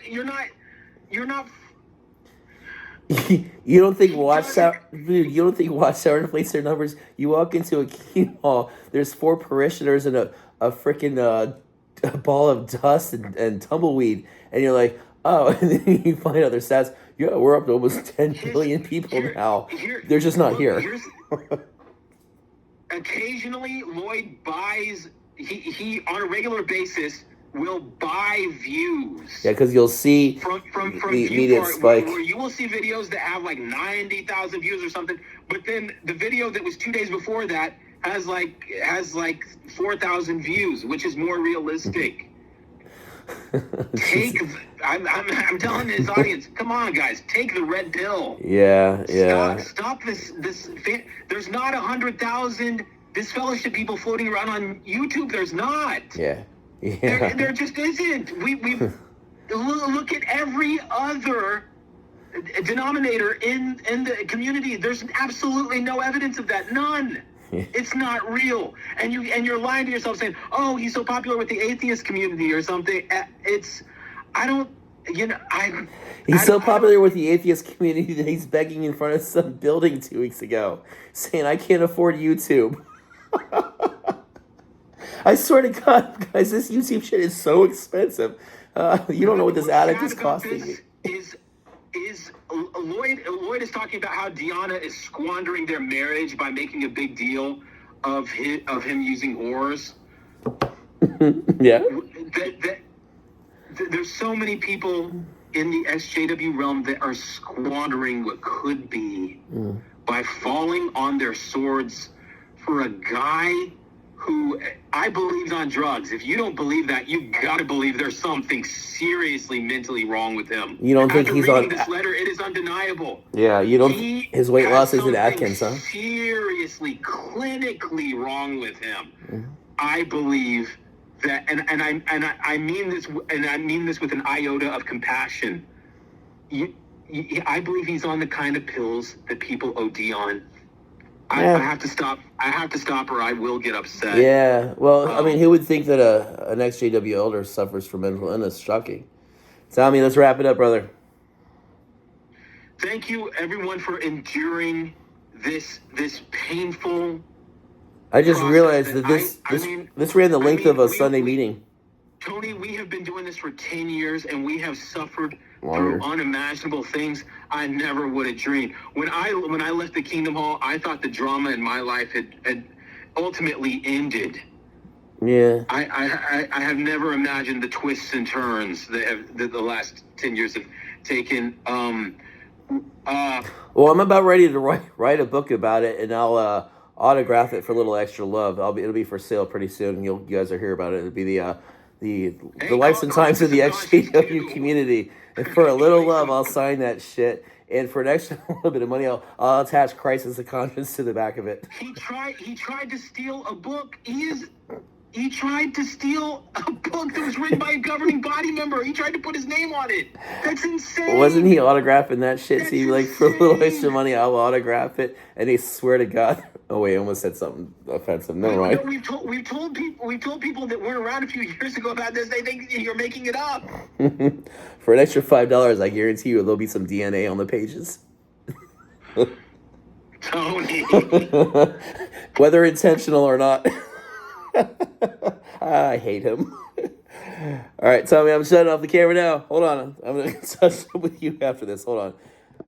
You don't think Watchtower, dude? You don't think Watchtower inflates their numbers? You walk into a key hall. There's 4 parishioners and a freaking a ball of dust and tumbleweed, and you're like, oh, and then you find out their stats. Yeah, we're up to almost 10 million people now. They're just not here. Occasionally, Lloyd buys. He on a regular basis will buy views. Yeah, because you'll see from the immediate spike. Where you will see videos that have like 90,000 views or something, but then the video that was 2 days before that has like 4,000 views, which is more realistic. I'm telling his audience, come on, guys, take the red pill. Yeah. Stop this. There's not 100,000 disfellowship people floating around on YouTube. There's not. Yeah. There just isn't. We look at every other denominator in the community. There's absolutely no evidence of that. None. It's not real. And you're lying to yourself saying, oh, he's so popular with the atheist community or something. He's so popular with the atheist community that he's begging in front of some building 2 weeks ago, saying, I can't afford YouTube. I swear to God, guys, this YouTube shit is so expensive. You don't know what this addict is costing me. Lloyd is talking about how Deanna is squandering their marriage by making a big deal of him using oars. Yeah. There's so many people in the SJW realm that are squandering what could be by falling on their swords for a guy who I believe on drugs. If you don't believe that, you gotta believe there's something seriously mentally wrong with him. You don't think he's on this letter? It is undeniable. Yeah, you don't. His weight loss isn't Atkins, huh? Seriously, clinically wrong with him. I believe that, and I mean this, and I mean this with an iota of compassion. I believe he's on the kind of pills that people OD on. I have to stop. I have to stop, or I will get upset. Yeah. Well, I mean, who would think that an ex-JW elder suffers from mental illness? Shocking. Tommy, let's wrap it up, brother. Thank you, everyone, for enduring this painful. I just realized that this ran the length of a Sunday meeting. Tony, we have been doing this for 10 years, and we have suffered through unimaginable things I never would have dreamed. When I left the Kingdom Hall, I thought the drama in my life had ultimately ended. Yeah. I have never imagined the twists and turns that the last 10 years have taken. Well, I'm about ready to write a book about it, and I'll autograph it for a little extra love. It'll be for sale pretty soon. You guys will hear about it. It'll be the lives and times of the XJW community. And for a little love, I'll sign that shit. And for an extra little bit of money, I'll attach Crisis of Conscience to the back of it. He tried to steal a book. He tried to steal a book that was written by a governing body member. He tried to put his name on it. That's insane. Wasn't he autographing that shit? That's See, like, for a little extra money, I'll autograph it. And he swear to God. Oh, wait, I almost said something offensive. Never mind. We've told people that weren't around a few years ago about this. They think you're making it up. For an extra $5, I guarantee you there'll be some DNA on the pages. Tony. Whether intentional or not. I hate him. All right, Tommy, I'm shutting off the camera now. Hold on. I'm going to touch up with you after this. Hold on.